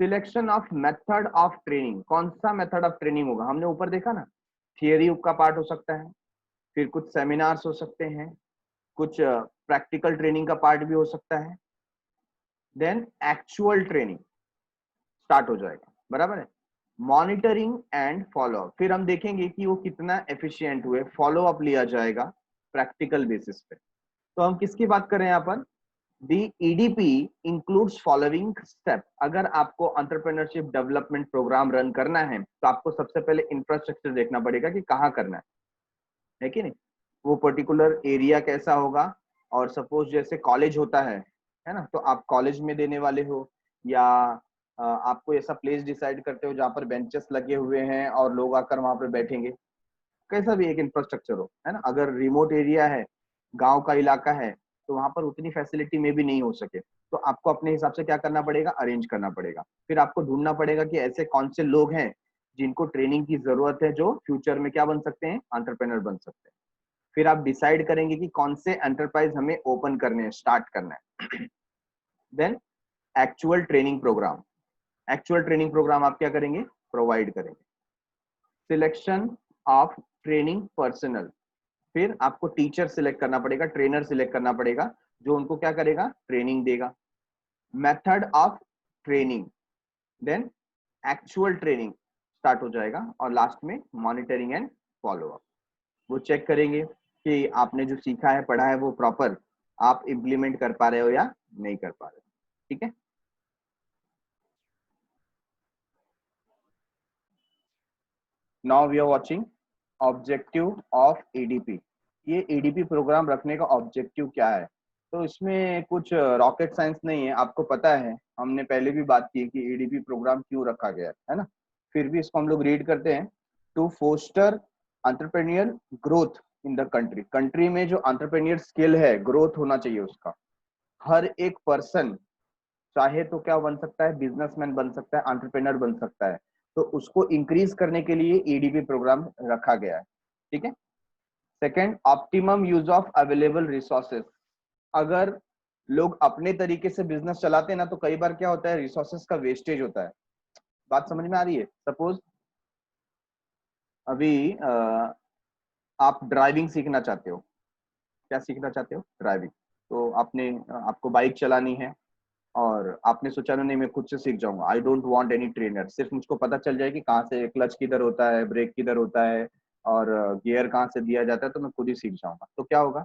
Selection of method of training, कौन सा मेथड ऑफ ट्रेनिंग होगा? हमने ऊपर देखा ना, थियरी का पार्ट हो सकता है, फिर कुछ सेमिनार्स हो सकते हैं, कुछ प्रैक्टिकल ट्रेनिंग का पार्ट भी हो सकता है, देन एक्चुअल ट्रेनिंग स्टार्ट हो जाएगा। बराबर है। मॉनिटरिंग एंड फॉलो अप, फिर हम देखेंगे कि वो कितना एफिशिएंट हुए, फॉलो अप लिया जाएगा प्रैक्टिकल बेसिस पे। तो हम किसकी बात कर रहे हैं यहाँ पर? दी ईडीपी इंक्लूड्स फॉलोइंग स्टेप। अगर आपको एंटरप्रेन्योरशिप डेवलपमेंट प्रोग्राम रन करना है, तो आपको सबसे पहले इंफ्रास्ट्रक्चर देखना पड़ेगा कि कहाँ करना है कि नहीं, वो पर्टिकुलर एरिया कैसा होगा। और सपोज जैसे कॉलेज होता है ना, तो आप कॉलेज में देने वाले हो, या आपको ऐसा प्लेस डिसाइड करते हो जहाँ पर बेंचेस लगे हुए हैं और लोग आकर वहां पर बैठेंगे। कैसा भी एक इंफ्रास्ट्रक्चर हो, है ना। अगर रिमोट एरिया है, गांव का इलाका है, तो वहां पर उतनी फैसिलिटी में भी नहीं हो सके, तो आपको अपने हिसाब से क्या करना पड़ेगा? अरेंज करना पड़ेगा। फिर आपको ढूंढना पड़ेगा कि ऐसे कौन से लोग हैं जिनको ट्रेनिंग की जरूरत है, जो फ्यूचर में क्या बन सकते हैं? एंटरप्रेन्योर बन सकते हैं। फिर आप डिसाइड करेंगे कि कौन से एंटरप्राइज हमें ओपन करने हैं, स्टार्ट करना है। Then actual training program, actual training program आप क्या करेंगे? प्रोवाइड करेंगे। सिलेक्शन ऑफ ट्रेनिंग पर्सनल, फिर आपको टीचर सिलेक्ट करना पड़ेगा, ट्रेनर सिलेक्ट करना पड़ेगा, जो उनको क्या करेगा? ट्रेनिंग देगा। Method of training, then actual training start हो जाएगा, और लास्ट में मॉनिटरिंग एंड फॉलो अप। वो चेक करेंगे कि आपने जो सीखा है, पढ़ा है, वो प्रॉपर आप इम्प्लीमेंट कर पा रहे हो या नहीं कर पा रहे हो। ठीक है। Now we are watching objective of EDP. ये एडीपी प्रोग्राम रखने का ऑब्जेक्टिव क्या है? तो इसमें कुछ रॉकेट साइंस नहीं है, आपको पता है, हमने पहले भी बात की कि एडीपी प्रोग्राम क्यों रखा गया है ना। फिर भी इसको हम लोग रीड करते हैं। To foster entrepreneur growth in the country, country में जो एंटरप्रेन्योर स्किल है, ग्रोथ होना चाहिए उसका। हर एक पर्सन चाहे तो क्या बन सकता है? बिजनेसमैन बन सकता है, एंटरप्रेन्योर बन सकता है। तो उसको इंक्रीज करने के लिए ईडीपी प्रोग्राम रखा गया है। ठीक है। Second, optimum use of available resources. अगर लोग अपने तरीके से बिजनेस चलाते हैं ना, तो कई बार क्या होता है? रिसोर्सेज का वेस्टेज होता है। बात समझ में आ रही है? सपोज अभी आप ड्राइविंग सीखना चाहते हो। क्या सीखना चाहते हो? ड्राइविंग। तो आपने आपको बाइक चलानी है, और आपने सोचा नहीं, मैं खुद से सीख जाऊंगा, I don't want any trainer, सिर्फ मुझको पता चल जाए कि कहाँ से क्लच किधर होता है, ब्रेक किधर होता है, और गियर कहाँ से दिया जाता है, तो मैं खुद ही सीख जाऊंगा। तो क्या होगा?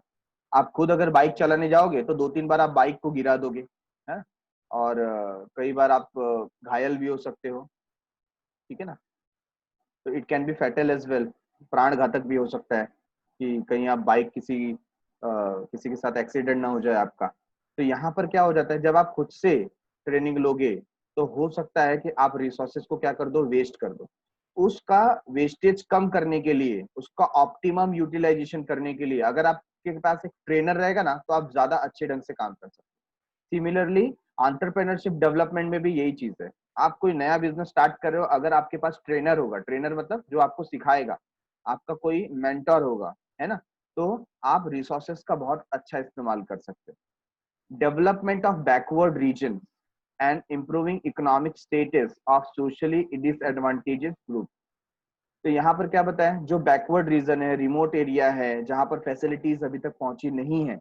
आप खुद अगर बाइक चलाने जाओगे, तो 2-3 बार आप बाइक को गिरा दोगे, है, और कई बार आप घायल भी हो सकते हो। ठीक है ना। तो it can be fatal as well, प्राण घातक भी हो सकता है कि कहीं आप बाइक किसी किसी के साथ एक्सीडेंट ना हो जाए आपका। तो यहाँ पर क्या हो जाता है, जब आप खुद से ट्रेनिंग लोगे तो हो सकता है कि आप रिसोर्सेज को क्या कर दो, वेस्ट कर दो। उसका वेस्टेज कम करने के लिए, उसका ऑप्टिमम यूटिलाइजेशन करने के लिए अगर आपके पास एक ट्रेनर रहेगा ना, तो आप ज्यादा अच्छे ढंग से काम कर सकते हैं। सिमिलरली एंटरप्रेन्योरशिप डेवलपमेंट में भी यही चीज है। आप कोई नया बिजनेस स्टार्ट कर रहे हो, अगर आपके पास ट्रेनर होगा, ट्रेनर मतलब जो आपको सिखाएगा, आपका कोई मेंटर होगा, है ना, तो आप रिसोर्सेस का बहुत अच्छा इस्तेमाल कर सकते हैं। Development of backward region and improving economic status of socially disadvantages group. तो यहाँ पर क्या बताया, जो बैकवर्ड रीजन है, रिमोट एरिया है, जहां पर फैसिलिटीज अभी तक पहुंची नहीं है,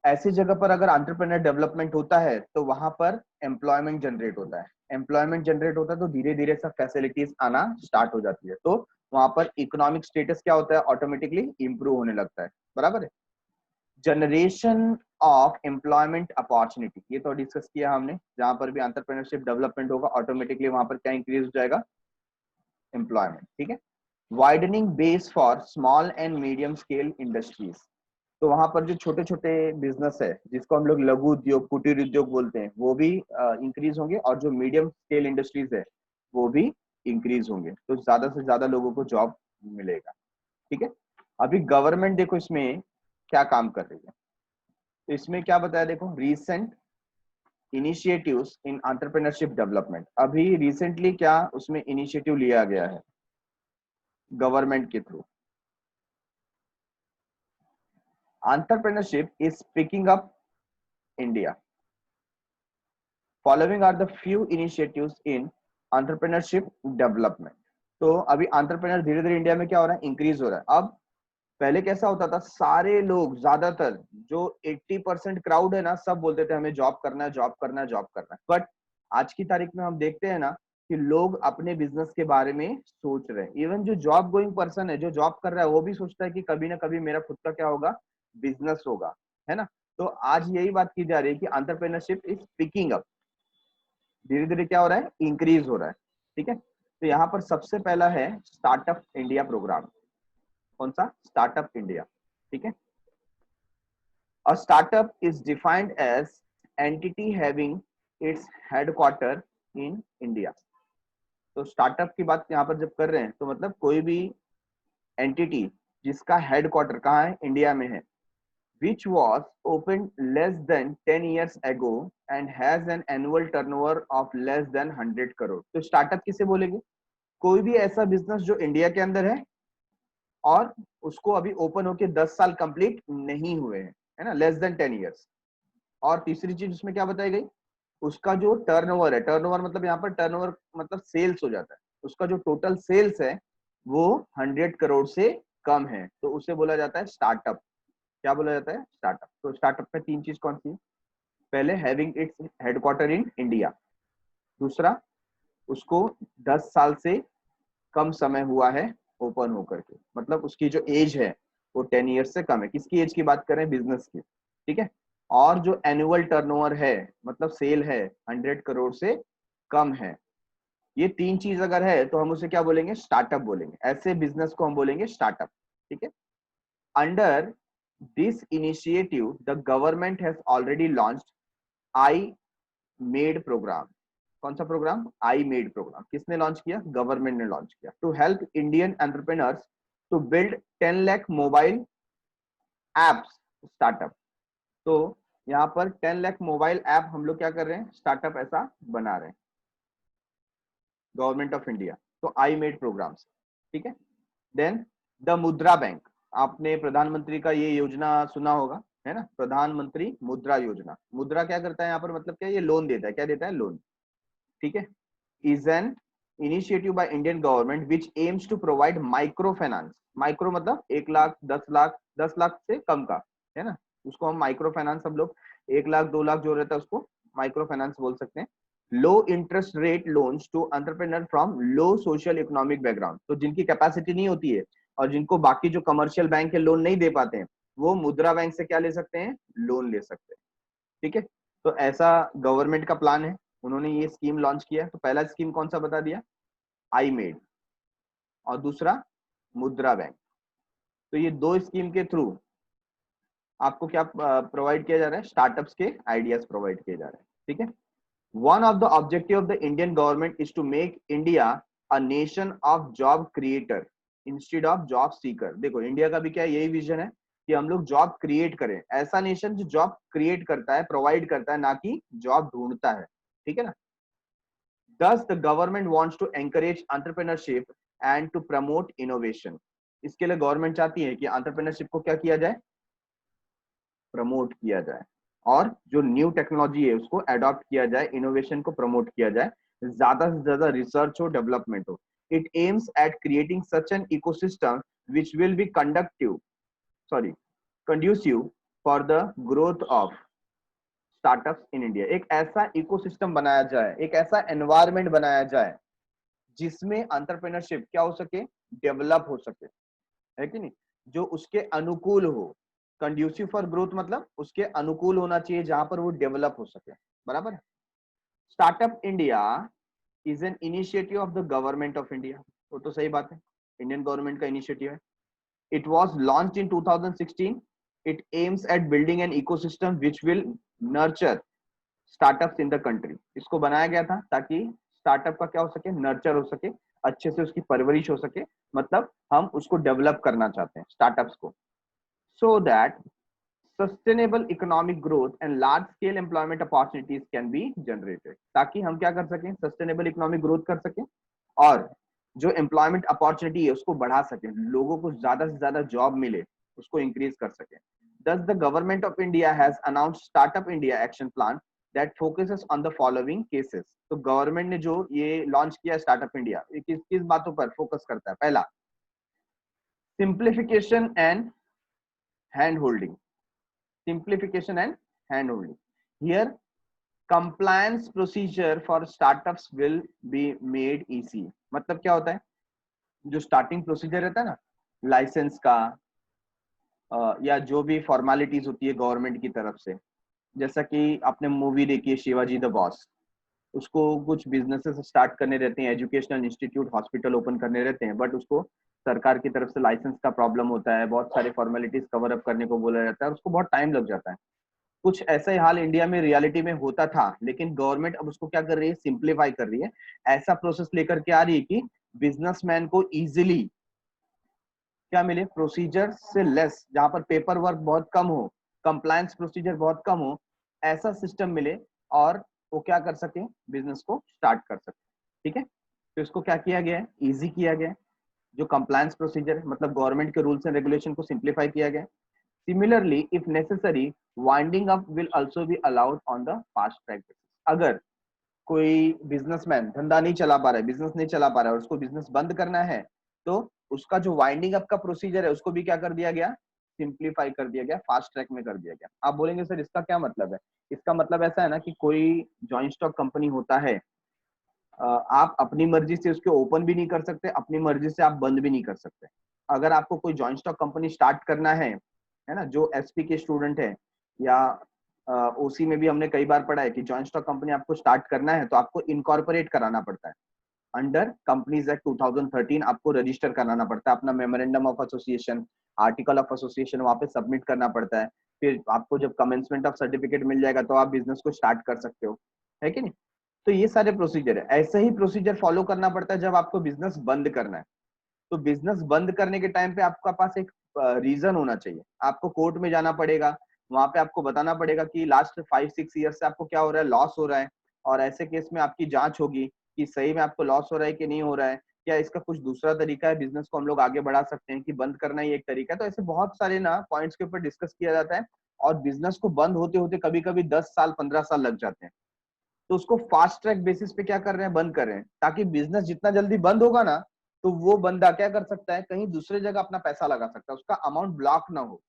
ऐसी जगह पर अगर एंटरप्रेन्योर डेवलपमेंट होता है तो वहां पर एम्प्लॉयमेंट जनरेट होता है। एम्प्लॉयमेंट जनरेट होता है तो धीरे धीरे सब फैसिलिटीज आना स्टार्ट हो जाती है, तो वहां पर इकोनॉमिक स्टेटस क्या होता है, ऑटोमेटिकली इंप्रूव होने लगता है। बराबर है। जनरेशन ऑफ एम्प्लॉयमेंट अपॉर्चुनिटी, ये तो डिस्कस किया हमने। जहां पर भी एंटरप्रेन्योरशिप डेवलपमेंट होगा, ऑटोमेटिकली वहां पर क्या इंक्रीज हो जाएगा, एम्प्लॉयमेंट। ठीक है। Widening base for small and medium scale industries, तो वहां पर जो छोटे छोटे बिजनेस है, जिसको हम लोग लघु उद्योग, कुटीर उद्योग बोलते हैं, वो भी इंक्रीज होंगे, और जो मीडियम स्केल इंडस्ट्रीज है वो भी इंक्रीज होंगे, तो ज्यादा से ज्यादा लोगों को जॉब मिलेगा। ठीक है। अभी गवर्नमेंट देखो इसमें क्या काम कर रही है, तो इसमें क्या बताया, देखो recent initiatives in entrepreneurship development. अभी रिसेंटली क्या उसमें इनिशिएटिव लिया गया है गवर्नमेंट के थ्रू। Entrepreneurship is picking up India. Following are the few initiatives in entrepreneurship development. तो अभी एंटरप्रेन्योर धीरे धीरे इंडिया में क्या हो रहा है, इंक्रीज हो रहा है। अब पहले कैसा होता था, सारे लोग, ज्यादातर जो 80% क्राउड है ना, सब बोलते थे हमें जॉब करना है, जॉब करना है, जॉब करना है। बट आज की तारीख में हम देखते हैं ना कि लोग अपने बिजनेस के बारे में सोच रहे हैं। इवन जो जॉब गोइंग पर्सन है, जो जॉब कर रहा है, वो भी सोचता है कि कभी ना कभी मेरा खुद का क्या होगा, बिजनेस होगा, है ना। तो आज यही बात की जा रही है कि एंटरप्रेन्योरशिप इज पिकिंग अप, धीरे धीरे क्या हो रहा है, इंक्रीज हो रहा है। ठीक है। तो यहाँ पर सबसे पहला है स्टार्टअप इंडिया प्रोग्राम। कौन सा, स्टार्टअप इंडिया। ठीक है। A startup is defined as entity having its headquarter in India। तो स्टार्टअप की बात यहाँ पर जब कर रहे हैं, तो मतलब कोई भी एंटिटी जिसका हेडक्वार्टर कहाँ है, इंडिया में है, which was opened less than 10 years ago and has an annual turnover of less than 100 crore. तो स्टार्टअप किसे बोलेंगे, कोई भी ऐसा बिजनेस जो इंडिया के अंदर है और उसको अभी ओपन होके 10 साल कंप्लीट नहीं हुए हैं, है ना, लेस देन 10 इयर्स। और तीसरी चीज उसमें क्या बताई गई, उसका जो टर्नओवर है, टर्नओवर मतलब यहाँ पर टर्नओवर मतलब सेल्स हो जाता है, उसका जो टोटल सेल्स है वो 100 करोड़ से कम है, तो उसे बोला जाता है स्टार्टअप। क्या बोला जाता है, स्टार्टअप। तो स्टार्टअप में तीन चीज कौन सी है, पहले having its headquarter in India, दूसरा उसको 10 साल से कम समय हुआ है ओपन होकर के, मतलब उसकी जो एज है वो 10 ईयर्स से कम है। किसकी एज की बात करें, बिजनेस की। ठीक है। और जो एनुअल टर्नओवर है, मतलब सेल है, 100 करोड़ से कम है। ये तीन चीज अगर है तो हम उसे क्या बोलेंगे, स्टार्टअप बोलेंगे। ऐसे बिजनेस को हम बोलेंगे स्टार्टअप। ठीक है। Under this initiative the government has already launched I made program. कौन सा प्रोग्राम, आई मेड प्रोग्राम। किसने लॉन्च किया, गवर्नमेंट ने लॉन्च किया, to help Indian entrepreneurs to build 10 lakh mobile apps startup. तो यहाँ पर 10 लाख मोबाइल ऐप हम लोग क्या कर रहे हैं, स्टार्टअप ऐसा बना रहे हैं, गवर्नमेंट ऑफ इंडिया। तो आई मेड प्रोग्राम्स। ठीक है। देन द मुद्रा बैंक, आपने प्रधानमंत्री का ये योजना सुना होगा, है ना, प्रधानमंत्री मुद्रा योजना। मुद्रा क्या करता है यहाँ पर, मतलब क्या, ये लोन देता है, क्या देता है, लोन। ठीक है। Is an initiative by Indian government which aims to provide micro finance. Micro मतलब 1 लाख, 10 लाख, 10 लाख से कम का, है ना, उसको हम माइक्रो फाइनेंस, हम लोग 1 लाख 2 लाख जो रहता है उसको माइक्रो फाइनेंस बोल सकते हैं। Low interest rate loans to entrepreneur from low social economic background, तो जिनकी कैपेसिटी नहीं होती है और जिनको बाकी जो कमर्शियल बैंक के लोन नहीं दे पाते हैं, वो मुद्रा बैंक से क्या ले सकते हैं, लोन ले सकते हैं। ठीक है। तो ऐसा गवर्नमेंट का प्लान है, उन्होंने ये स्कीम लॉन्च किया। तो पहला स्कीम कौन सा बता दिया, आई मेड, और दूसरा मुद्रा बैंक। तो ये दो स्कीम के थ्रू आपको क्या प्रोवाइड किया जा रहा है? स्टार्टअप्स के आइडियाज प्रोवाइड किए जा रहे हैं, ठीक है। One of the objective of the Indian government is to make India a nation of job creator instead of job seeker. देखो इंडिया का भी क्या यही विजन है कि हम लोग जॉब क्रिएट करें, ऐसा नेशन जो जॉब क्रिएट करता है, प्रोवाइड करता है, ना कि जॉब ढूंढता है, ठीक है ना। Thus, the government wants to encourage entrepreneurship and to promote innovation. इसके लिए गवर्नमेंट चाहती है कि एंटरप्रेन्योरशिप को क्या किया जाए? प्रमोट किया जाए, और जो न्यू टेक्नोलॉजी है उसको अडॉप्ट किया जाए, इनोवेशन को प्रमोट किया जाए, ज्यादा से ज्यादा रिसर्च हो, डेवलपमेंट हो। It aims at creating such an ecosystem which will be conducive for the growth of startups in India. एक ऐसा इकोसिस्टम बनाया जाए, एक ऐसा एनवायरनमेंट बनाया जाए जिसमें एंटरप्रेन्योरशिप क्या हो सके? डेवलप हो सके, है कि नहीं? जो उसके अनुकूल हो। कंड्यूसिव फॉर ग्रोथ मतलब उसके अनुकूल होना चाहिए, जहां पर वो डेवलप हो सके, बराबर। Startup India is an initiative of the government of India. वो तो सही बात है, इंडियन गवर्नमेंट का इनिशिएटिव है। It was launch in 2016। It aims at building an ecosystem which will nurture startups in the country. इसको बनाया गया था ताकि स्टार्टअप का क्या हो सके? नर्चर हो सके, अच्छे से उसकी परवरिश हो सके, मतलब हम उसको डेवलप करना चाहते हैं स्टार्टअप्स को, so that sustainable economic growth and large scale employment opportunities can be generated. ताकि हम क्या कर सकें? सस्टेनेबल इकोनॉमिक ग्रोथ कर सकें, और जो एम्प्लॉयमेंट अपॉर्चुनिटी है उसको बढ़ा सकें, लोगों को ज्यादा से ज्यादा जॉब मिले, उसको इंक्रीज कर सकें। Thus, the government of India has announced Startup India Action Plan that focuses on the following cases. तो गवर्नमेंट ने जो ये लॉन्च किया स्टार्टअप इंडिया, ये किस किस बातों पर फोकस करता है? पहला, simplification and hand holding. Simplification and hand holding. Here compliance procedure for startups will be made easy। मतलब क्या होता है? जो स्टार्टिंग प्रोसीजर रहता है ना, लाइसेंस का या जो भी फॉर्मेलिटीज होती है गवर्नमेंट की तरफ से, जैसा कि आपने मूवी देखी है शिवाजी द बॉस, उसको कुछ बिजनेसेस स्टार्ट करने रहते हैं, एजुकेशनल इंस्टीट्यूट, हॉस्पिटल ओपन करने रहते हैं, बट उसको सरकार की तरफ से लाइसेंस का प्रॉब्लम होता है, बहुत सारे फॉर्मेलिटीज कवर अप करने को बोला जाता है, उसको बहुत टाइम लग जाता है। कुछ ऐसा ही हाल इंडिया में रियलिटी में होता था, लेकिन गवर्नमेंट अब उसको क्या कर रही है? सिंप्लीफाई कर रही है, ऐसा प्रोसेस लेकर के आ रही है कि बिजनेसमैन को इजिली क्या मिले? प्रोसीजर से लेस, जहां पर पेपर वर्क बहुत कम हो, कंप्लायंस प्रोसीजर बहुत कम हो, ऐसा सिस्टम मिले, और वो क्या कर सके? बिजनेस को स्टार्ट कर सके, ठीक है। तो इसको क्या किया गया है? इजी किया गया है। जो कंप्लायंस प्रोसीजर है, मतलब गवर्नमेंट के रूल्स एंड रेगुलेशन को सिंप्लीफाई किया गया है। Similarly if necessary winding up will also be allowed on the fast track basis. अगर कोई बिजनेसमैन धंधा नहीं चला पा रहा है, बिजनेस नहीं चला पा रहा है, और उसको बिजनेस बंद करना है, तो उसका जो वाइंडिंग अप का प्रोसीजर है उसको भी क्या कर दिया गया? सिंप्लीफाई कर दिया गया, फास्ट ट्रैक में कर दिया गया। आप बोलेंगे सर इसका क्या मतलब है? इसका मतलब ऐसा है ना कि कोई जॉइंट स्टॉक कंपनी होता है, आप अपनी मर्जी से उसको ओपन भी नहीं कर सकते, अपनी मर्जी से आप बंद भी नहीं कर सकते। अगर आपको कोई जॉइंट स्टॉक कंपनी स्टार्ट करना है ना, जो एसपी के स्टूडेंट है, या ओसी में भी हमने कई बार पढ़ा है कि जॉइंट स्टॉक कंपनी आपको स्टार्ट करना है तो आपको इनकॉर्पोरेट कराना पड़ता है, अंडर कंपनीज एक्ट 2013 आपको रजिस्टर कराना पड़ता है, अपना memorandum of association, article of association वहां पे सबमिट करना पड़ता है। फिर आपको जब कमेंसमेंट ऑफ सर्टिफिकेट मिल जाएगा तो आप बिजनेस को स्टार्ट कर सकते हो, है कि नहीं? तो ये सारे प्रोसीजर है। ऐसे ही प्रोसीजर फॉलो करना पड़ता है जब आपको बिजनेस बंद करना है। तो बिजनेस बंद करने के टाइम पे आपका पास एक रीजन होना चाहिए, आपको कोर्ट में जाना पड़ेगा, वहां पे आपको बताना पड़ेगा कि लास्ट 5-6 ईयर से आपको क्या हो रहा है? लॉस हो रहा है, और ऐसे केस में आपकी जांच होगी कि सही में आपको लॉस हो रहा है कि नहीं हो रहा है, क्या इसका कुछ दूसरा तरीका है, बिजनेस को हम लोग आगे बढ़ा सकते हैं, कि बंद करना ही एक तरीका है। तो ऐसे बहुत सारे ना पॉइंट्स के ऊपर डिस्कस किया जाता है, और बिजनेस को बंद होते होते कभी कभी 10 साल 15 साल लग जाते हैं। तो उसको फास्ट ट्रैक बेसिस पे क्या कर रहे हैं? बंद कर रहे हैं, ताकि बिजनेस जितना जल्दी बंद होगा ना, तो वो बंदा क्या कर सकता है? कहीं दूसरे जगह अपना पैसा लगा सकता है, उसका अमाउंट ब्लॉक ना हो।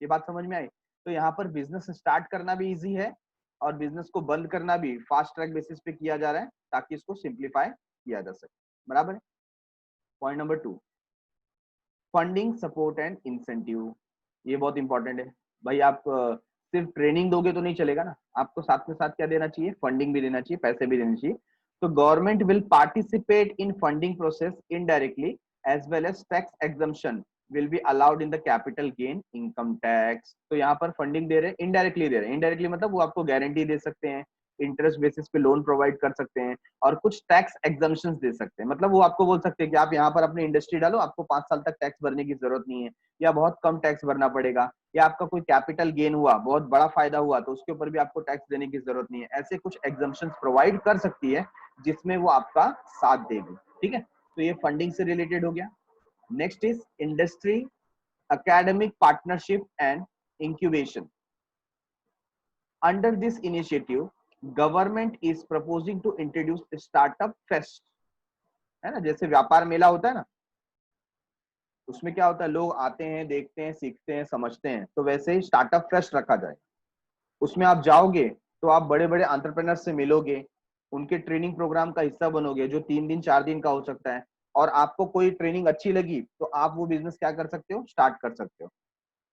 ये बात समझ में आई? तो यहाँ पर बिजनेस स्टार्ट करना भी इजी है, और बिजनेस को बंद करना भी फास्ट ट्रैक बेसिस पे किया जा रहा है, ताकि इसको सिंप्लीफाई किया जा सके, बराबर है। Point number 2, funding support and incentive. ये बहुत इंपॉर्टेंट है भाई। आप सिर्फ ट्रेनिंग दोगे तो नहीं चलेगा ना, आपको साथ में साथ क्या देना चाहिए? फंडिंग भी देना चाहिए, पैसे भी देने चाहिए। तो government will participate in funding process indirectly as well as tax exemption will be allowed in the capital gain income tax। तो यहाँ पर फंडिंग दे रहे हैं, इनडायरेक्टली दे रहे हैं। इनडायरेक्टली मतलब वो आपको गारंटी दे सकते हैं, इंटरेस्ट बेसिस पे लोन प्रोवाइड कर सकते हैं, और कुछ टैक्स एग्जम्पशंस दे सकते हैं। मतलब वो आपको बोल सकते हैं कि आप यहाँ पर अपनी इंडस्ट्री डालो, आपको 5 साल तक टैक्स भरने की जरूरत नहीं है, या बहुत कम टैक्स भरना पड़ेगा, या आपका कोई कैपिटल गेन हुआ, बहुत बड़ा फायदा हुआ, तो उसके ऊपर भी आपको टैक्स देने की जरूरत नहीं है। ऐसे कुछ एग्जम्पशंस प्रोवाइड कर सकती है जिसमें वो आपका साथ देगी। ठीक है, तो ये फंडिंग से रिलेटेड हो गया। Next is industry academic partnership and incubation। Under this initiative, government is proposing to introduce startup fest। है ना, जैसे व्यापार मेला होता है ना, उसमें क्या होता है, लोग आते हैं, देखते हैं, सीखते हैं, समझते हैं, तो वैसे ही स्टार्टअप फेस्ट रखा जाए। उसमें आप जाओगे तो आप बड़े बड़े एंटरप्रेन्योर से मिलोगे, उनके ट्रेनिंग प्रोग्राम का हिस्सा बनोगे, जो 3 दिन 4 दिन का हो सकता है, और आपको कोई ट्रेनिंग अच्छी लगी तो आप वो बिजनेस क्या कर सकते हो, स्टार्ट कर सकते हो।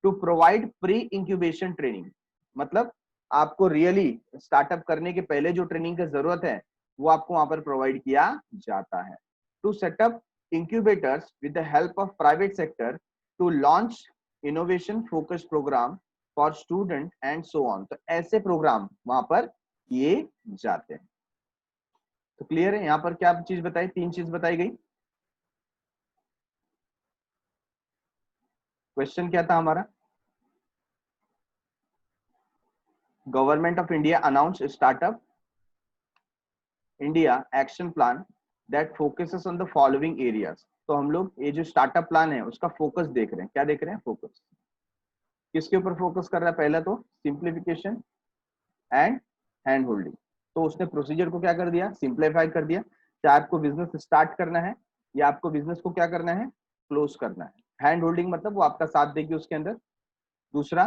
To provide pre incubation training, मतलब आपको रियली स्टार्टअप करने के पहले जो ट्रेनिंग की जरूरत है वो आपको वहां पर प्रोवाइड किया जाता है। To set up incubators with the help of private sector to launch innovation focused program for student and so on। तो ऐसे प्रोग्राम वहां पर किए जाते हैं। तो क्लियर है, यहाँ पर क्या चीज बताई, 3 चीज बताई गई। क्वेश्चन क्या था हमारा, government of India announce startup India action plan that focuses on the following areas. तो हम लोग ये जो स्टार्टअप प्लान है उसका फोकस देख रहे हैं, क्या देख रहे हैं, फोकस किसके ऊपर फोकस कर रहा है, पहला तो सिंप्लीफिकेशन एंड हैंड होल्डिंग। तो उसने प्रोसीजर को क्या कर दिया, सिंप्लीफाई कर दिया। चाहे आपको बिजनेस स्टार्ट करना है या आपको बिजनेस को क्या करना है, क्लोज करना है। हैंड होल्डिंग मतलब वो आपका साथ देगी उसके अंदर। दूसरा,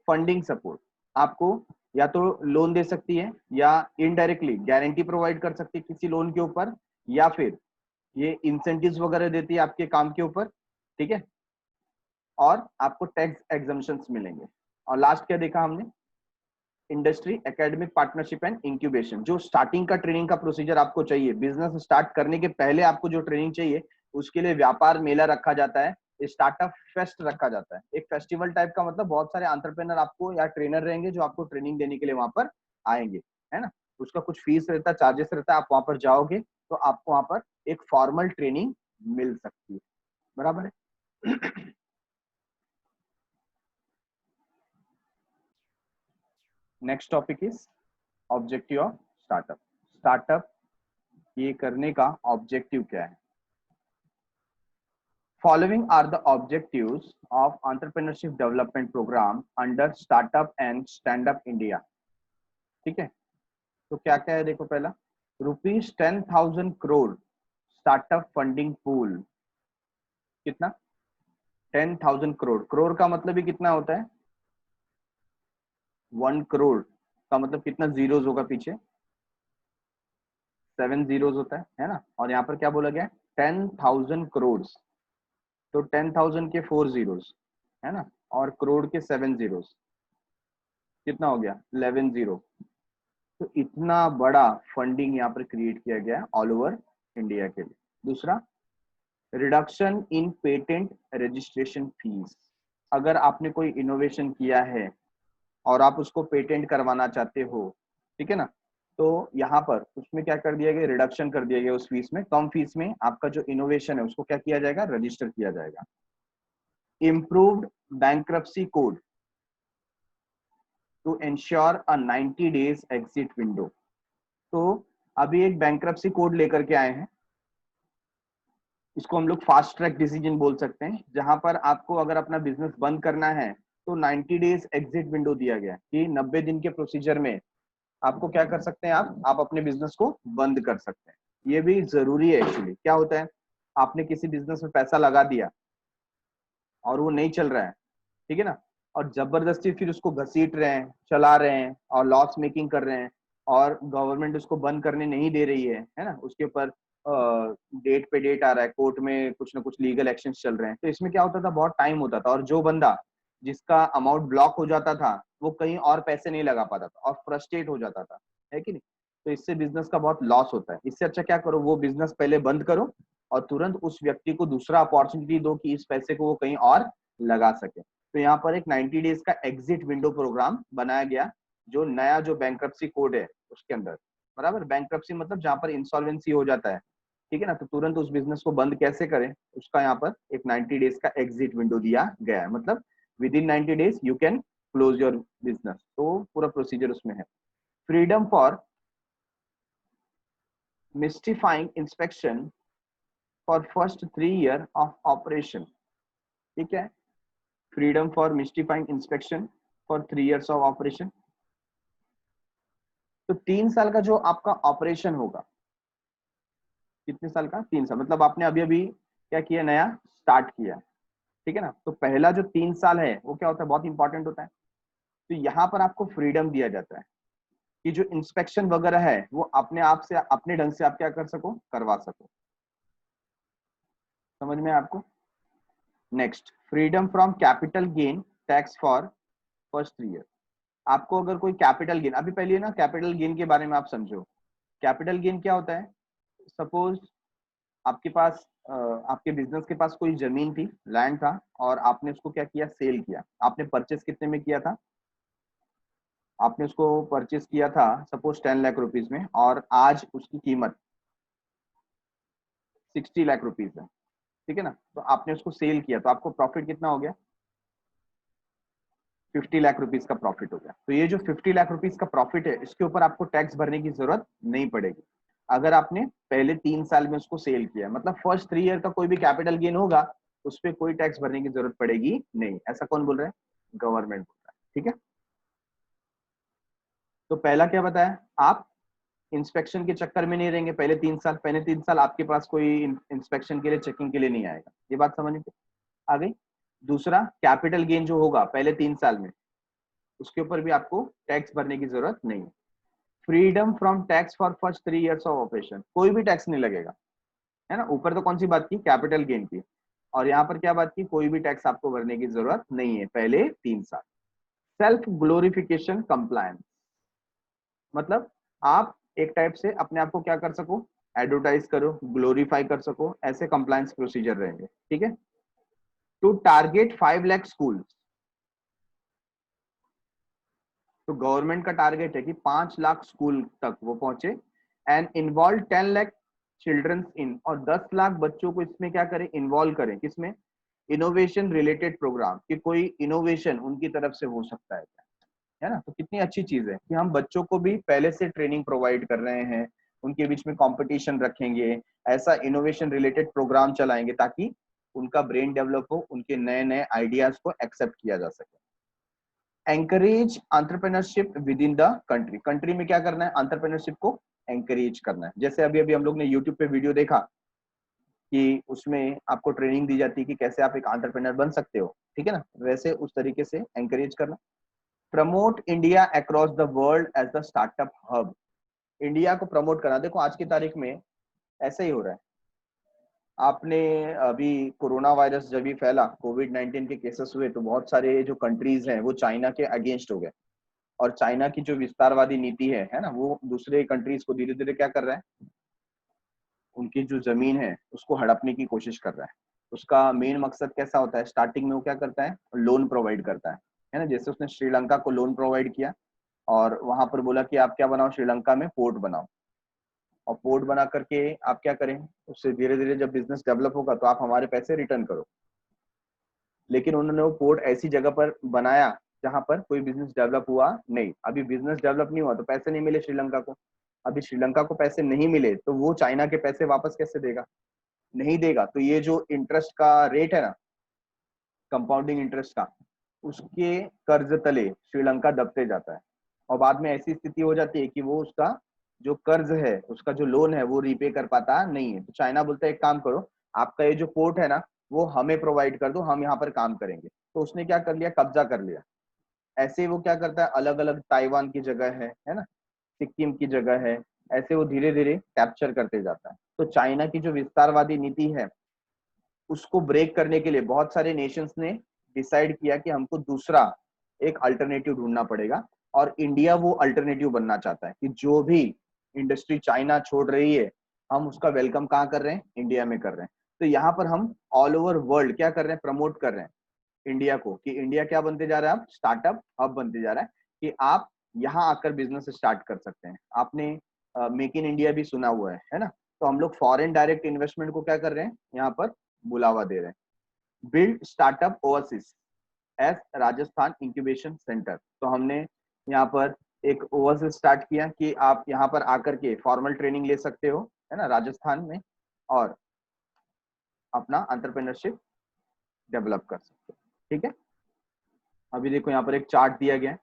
फंडिंग सपोर्ट, आपको या तो लोन दे सकती है या इनडायरेक्टली गारंटी प्रोवाइड कर सकती है किसी लोन के ऊपर, या फिर ये इंसेंटिव्स वगैरह देती है आपके काम के ऊपर। ठीक है, और आपको टैक्स एग्जम्पशंस मिलेंगे। और लास्ट क्या देखा हमने, industry academic partnership and incubation. जो स्टार्टिंग का ट्रेनिंग का प्रोसीजर आपको चाहिए, बिजनेस स्टार्ट करने के पहले आपको जो ट्रेनिंग चाहिए, उसके लिए व्यापार मेला रखा जाता है, स्टार्टअप फेस्ट रखा जाता है। एक फेस्टिवल टाइप का, मतलब बहुत सारे एंटरप्रेन्योर आपको या ट्रेनर रहेंगे जो आपको ट्रेनिंग देने के लिए वहां पर आएंगे, है ना। उसका कुछ फीस रहता है, चार्जेस रहता है, आप वहां पर जाओगे तो आपको वहां पर एक फॉर्मल ट्रेनिंग मिल सकती है। बराबर है। Next topic is objective of startup. Startup ये करने का ऑब्जेक्टिव क्या है। Following are the objectives of entrepreneurship development program under startup and stand up India. ठीक है, तो क्या क्या है देखो, पहला ₹10,000 करोड़ स्टार्टअप फंडिंग पूल। कितना, 10,000 करोड़। करोड़ का मतलब ही कितना होता है, 1 करोड़ का मतलब कितना जीरोस होगा पीछे, 7 जीरोस होता है ना। और यहाँ पर क्या बोला गया, 10,000 करोड़, तो 10,000 के 4 जीरोस है ना, और करोड़ के 7 जीरोस, कितना हो गया, 11 जीरो। तो इतना बड़ा फंडिंग यहाँ पर क्रिएट किया गया है ऑल ओवर इंडिया के लिए। दूसरा, reduction in patent registration fees. अगर आपने कोई इनोवेशन किया है और आप उसको पेटेंट करवाना चाहते हो, ठीक है ना, तो यहाँ पर उसमें क्या कर दिया गया, रिडक्शन कर दिया गया उस फीस में। कम फीस में आपका जो इनोवेशन है उसको क्या किया जाएगा, रजिस्टर किया जाएगा। Improved bankruptcy code to ensure a 90 days exit window. तो अभी एक बैंक्रप्सी कोड लेकर के आए हैं, इसको हम लोग फास्ट ट्रैक डिसीजन बोल सकते हैं, जहां पर आपको अगर अपना बिजनेस बंद करना है तो 90 days एग्जिट विंडो दिया गया कि 90 दिन के प्रोसीजर में आपको क्या कर सकते हैं, आप अपने बिजनेस को बंद कर सकते हैं। ये भी जरूरी है एक्चुअली। क्या होता है, आपने किसी बिजनेस में पैसा लगा दिया और वो नहीं चल रहा है, ठीक है ना, और जबरदस्ती फिर उसको घसीट रहे हैं, चला रहे हैं और लॉस मेकिंग कर रहे हैं, और गवर्नमेंट उसको बंद करने नहीं दे रही है ना, उसके ऊपर डेट पे डेट आ रहा है, कोर्ट में कुछ ना कुछ लीगल एक्शन चल रहे हैं। तो इसमें क्या होता था, बहुत टाइम होता था, और जो बंदा जिसका अमाउंट ब्लॉक हो जाता था वो कहीं और पैसे नहीं लगा पाता था और फ्रस्ट्रेट हो जाता था, है कि नहीं। तो इससे बिजनेस का बहुत लॉस होता है। इससे अच्छा क्या करो, वो बिजनेस पहले बंद करो, और तुरंत उस व्यक्ति को दूसरा अपॉर्चुनिटी दो कि इस पैसे को वो कहीं और लगा सके। तो यहाँ पर एक 90 डेज का एग्जिट विंडो प्रोग्राम बनाया गया, जो नया जो बैंक्रप्सी कोड है उसके अंदर, बराबर। बैंक्रप्सी मतलब जहाँ पर इंसॉल्वेंसी हो जाता है, ठीक है ना, तो तुरंत उस बिजनेस को बंद कैसे करें, उसका यहाँ पर एक 90 डेज का एग्जिट विंडो दिया गया है। मतलब within 90 days you can close your business, तो पूरा प्रोसीजर उसमें है। Freedom for mystifying inspection for first 3 year of operation, ठीक है। Freedom for mystifying inspection for 3 years of operation. तो 3 साल का जो आपका ऑपरेशन होगा, कितने साल का, 3 साल, मतलब आपने अभी अभी क्या किया, नया स्टार्ट किया, ठीक है ना। तो पहला जो 3 साल है वो क्या होता है, बहुत इंपॉर्टेंट होता है। तो यहाँ पर आपको फ्रीडम दिया जाता है कि जो इंस्पेक्शन वगैरह है वो अपने आप से, अपने ढंग से आप क्या कर सको, करवा सको। समझ में आपको। Next, freedom from capital gain tax for first 3 year. आपको अगर कोई कैपिटल गेन, अभी पहले ना कैपिटल गेन के बारे में आप समझो। कैपिटल गेन क्या होता है, सपोज आपके पास आपके बिजनेस के पास कोई जमीन थी, लैंड था, और आपने उसको क्या किया, सेल किया। आपने परचेस कितने में किया था, आपने उसको परचेस किया था सपोज 10 लाख रुपीज में, और आज उसकी कीमत 60 लाख रुपीज है, ठीक है ना। तो आपने उसको सेल किया, तो आपको प्रॉफिट कितना हो गया, 50 लाख रुपीज का प्रॉफिट हो गया। तो ये जो 50 लाख रुपीज का प्रॉफिट है, इसके ऊपर आपको टैक्स भरने की जरूरत नहीं पड़ेगी अगर आपने पहले 3 साल में उसको सेल किया। मतलब फर्स्ट 3 ईयर का कोई भी कैपिटल गेन होगा, उस पर कोई टैक्स भरने की जरूरत पड़ेगी नहीं। ऐसा कौन बोल रहा है, गवर्नमेंट बोल रहा है, ठीक है। तो पहला क्या बताया, आप इंस्पेक्शन के चक्कर में नहीं रहेंगे पहले 3 साल आपके पास कोई इंस्पेक्शन के लिए, चेकिंग के लिए नहीं आएगा। ये बात समझ में आ गई। दूसरा, कैपिटल गेन जो होगा पहले 3 साल में, उसके ऊपर भी आपको टैक्स भरने की जरूरत नहीं है। Freedom from tax for first 3 years of operation, कोई भी टैक्स नहीं लगेगा, है ना। ऊपर तो कौन सी बात की, कैपिटल गेन की, और यहाँ पर क्या बात की, कोई भी टैक्स आपको भरने की जरूरत नहीं है पहले 3 साल। सेल्फ ग्लोरिफिकेशन कंप्लायंस, मतलब आप एक टाइप से अपने आप को क्या कर सको, एडवर्टाइज करो, ग्लोरीफाई कर सको, ऐसे कंप्लायंस प्रोसीजर रहेंगे, ठीक है। टू टारगेट 5 लाख स्कूल, तो गवर्नमेंट का टारगेट है कि 5 लाख स्कूल तक वो पहुंचे, एंड इन्वॉल्व 10 लाख चिल्ड्रंस इन, और 10 लाख बच्चों को इसमें क्या करें, इन्वॉल्व करें, किसमें, इनोवेशन रिलेटेड प्रोग्राम, कि कोई इनोवेशन उनकी तरफ से हो सकता है ना। तो कितनी अच्छी चीज है कि हम बच्चों को भी पहले से ट्रेनिंग प्रोवाइड कर रहे हैं, उनके बीच में कंपटीशन रखेंगे, ऐसा इनोवेशन रिलेटेड प्रोग्राम चलाएंगे ताकि उनका ब्रेन डेवलप हो, उनके नए नए आइडियाज को एक्सेप्ट किया जा सके। Encourage entrepreneurship within the country, country में क्या करना है, एंटरप्रेन्योरशिप को एंकरेज करना है। जैसे अभी अभी हम लोग ने यूट्यूब पे वीडियो देखा कि उसमें आपको ट्रेनिंग दी जाती है कि कैसे आप एक एंटरप्रेन्योर बन सकते हो, ठीक है ना, वैसे उस तरीके से एंकरेज करना। Promote India across the world as the startup hub, India को प्रमोट करना। देखो आज की तारीख में ऐसा ही हो रहा है। आपने अभी कोरोना वायरस जब भी फैला, कोविड-19 के केसेस हुए, तो बहुत सारे जो कंट्रीज हैं वो चाइना के अगेंस्ट हो गए, और चाइना की जो विस्तारवादी नीति है ना, वो दूसरे कंट्रीज को धीरे धीरे क्या कर रहा है, उनकी जो जमीन है उसको हड़पने की कोशिश कर रहा है। उसका मेन मकसद कैसा होता है, स्टार्टिंग में वो क्या करता है, लोन प्रोवाइड करता है ना। जैसे उसने श्रीलंका को लोन प्रोवाइड किया, और वहां पर बोला कि आप क्या बनाओ, श्रीलंका में पोर्ट बनाओ, और पोर्ट बना करके आप क्या करें, उससे धीरे धीरे जब बिजनेस डेवलप होगा तो आप हमारे पैसे रिटर्न करो। लेकिन उन्होंने वो पोर्ट ऐसी जगह पर बनाया जहां पर कोई बिजनेस डेवलप हुआ नहीं। अभी बिजनेस डेवलप नहीं हुआ तो पैसे नहीं मिले श्रीलंका को। अभी श्रीलंका को पैसे नहीं मिले तो वो चाइना के पैसे वापस कैसे देगा, नहीं देगा। तो ये जो इंटरेस्ट का रेट है ना, कंपाउंडिंग इंटरेस्ट का, उसके कर्ज तले श्रीलंका दबते जाता है, और बाद में ऐसी स्थिति हो जाती है कि वो उसका जो कर्ज है, उसका जो लोन है, वो रीपे कर पाता नहीं है। तो चाइना बोलता है एक काम करो, आपका ये जो पोर्ट है ना, वो हमें प्रोवाइड कर दो, हम यहाँ पर काम करेंगे। तो उसने क्या कर लिया, कब्जा कर लिया। ऐसे ही वो क्या करता है, अलग अलग ताइवान की जगह है ना, सिक्किम की जगह है, ऐसे वो धीरे धीरे कैप्चर करते जाता है। तो चाइना की जो विस्तारवादी नीति है, उसको ब्रेक करने के लिए बहुत सारे नेशंस ने डिसाइड किया कि हमको दूसरा एक अल्टरनेटिव ढूंढना पड़ेगा, और इंडिया वो अल्टरनेटिव बनना चाहता है कि जो भी इंडस्ट्री चाइना छोड़ रही है, हम उसका वेलकम कहाँ कर रहे हैं, इंडिया में कर रहे हैं। तो यहाँ पर हम ऑल ओवर वर्ल्ड क्या कर रहे हैं, प्रमोट कर रहे हैं इंडिया को, कि इंडिया क्या बनते जा रहा है, अब स्टार्टअप हब बनते जा रहा है, कि आप यहाँ आकर बिजनेस स्टार्ट कर सकते हैं। आपने मेक इन इंडिया भी सुना हुआ है ना। तो हम लोग फॉरेन डायरेक्ट इन्वेस्टमेंट को क्या कर रहे हैं, यहाँ पर बुलावा दे रहे हैं। Build startup overseas S Rajasthan incubation centre. तो हमने यहाँ पर एक ओवरसीज स्टार्ट किया कि आप यहाँ पर आकर के फॉर्मल ट्रेनिंग ले सकते हो, है ना, राजस्थान में, और अपना एंटरप्रेन्योरशिप डेवलप कर सकते हो। ठीक है, अभी देखो यहाँ पर एक चार्ट दिया गया है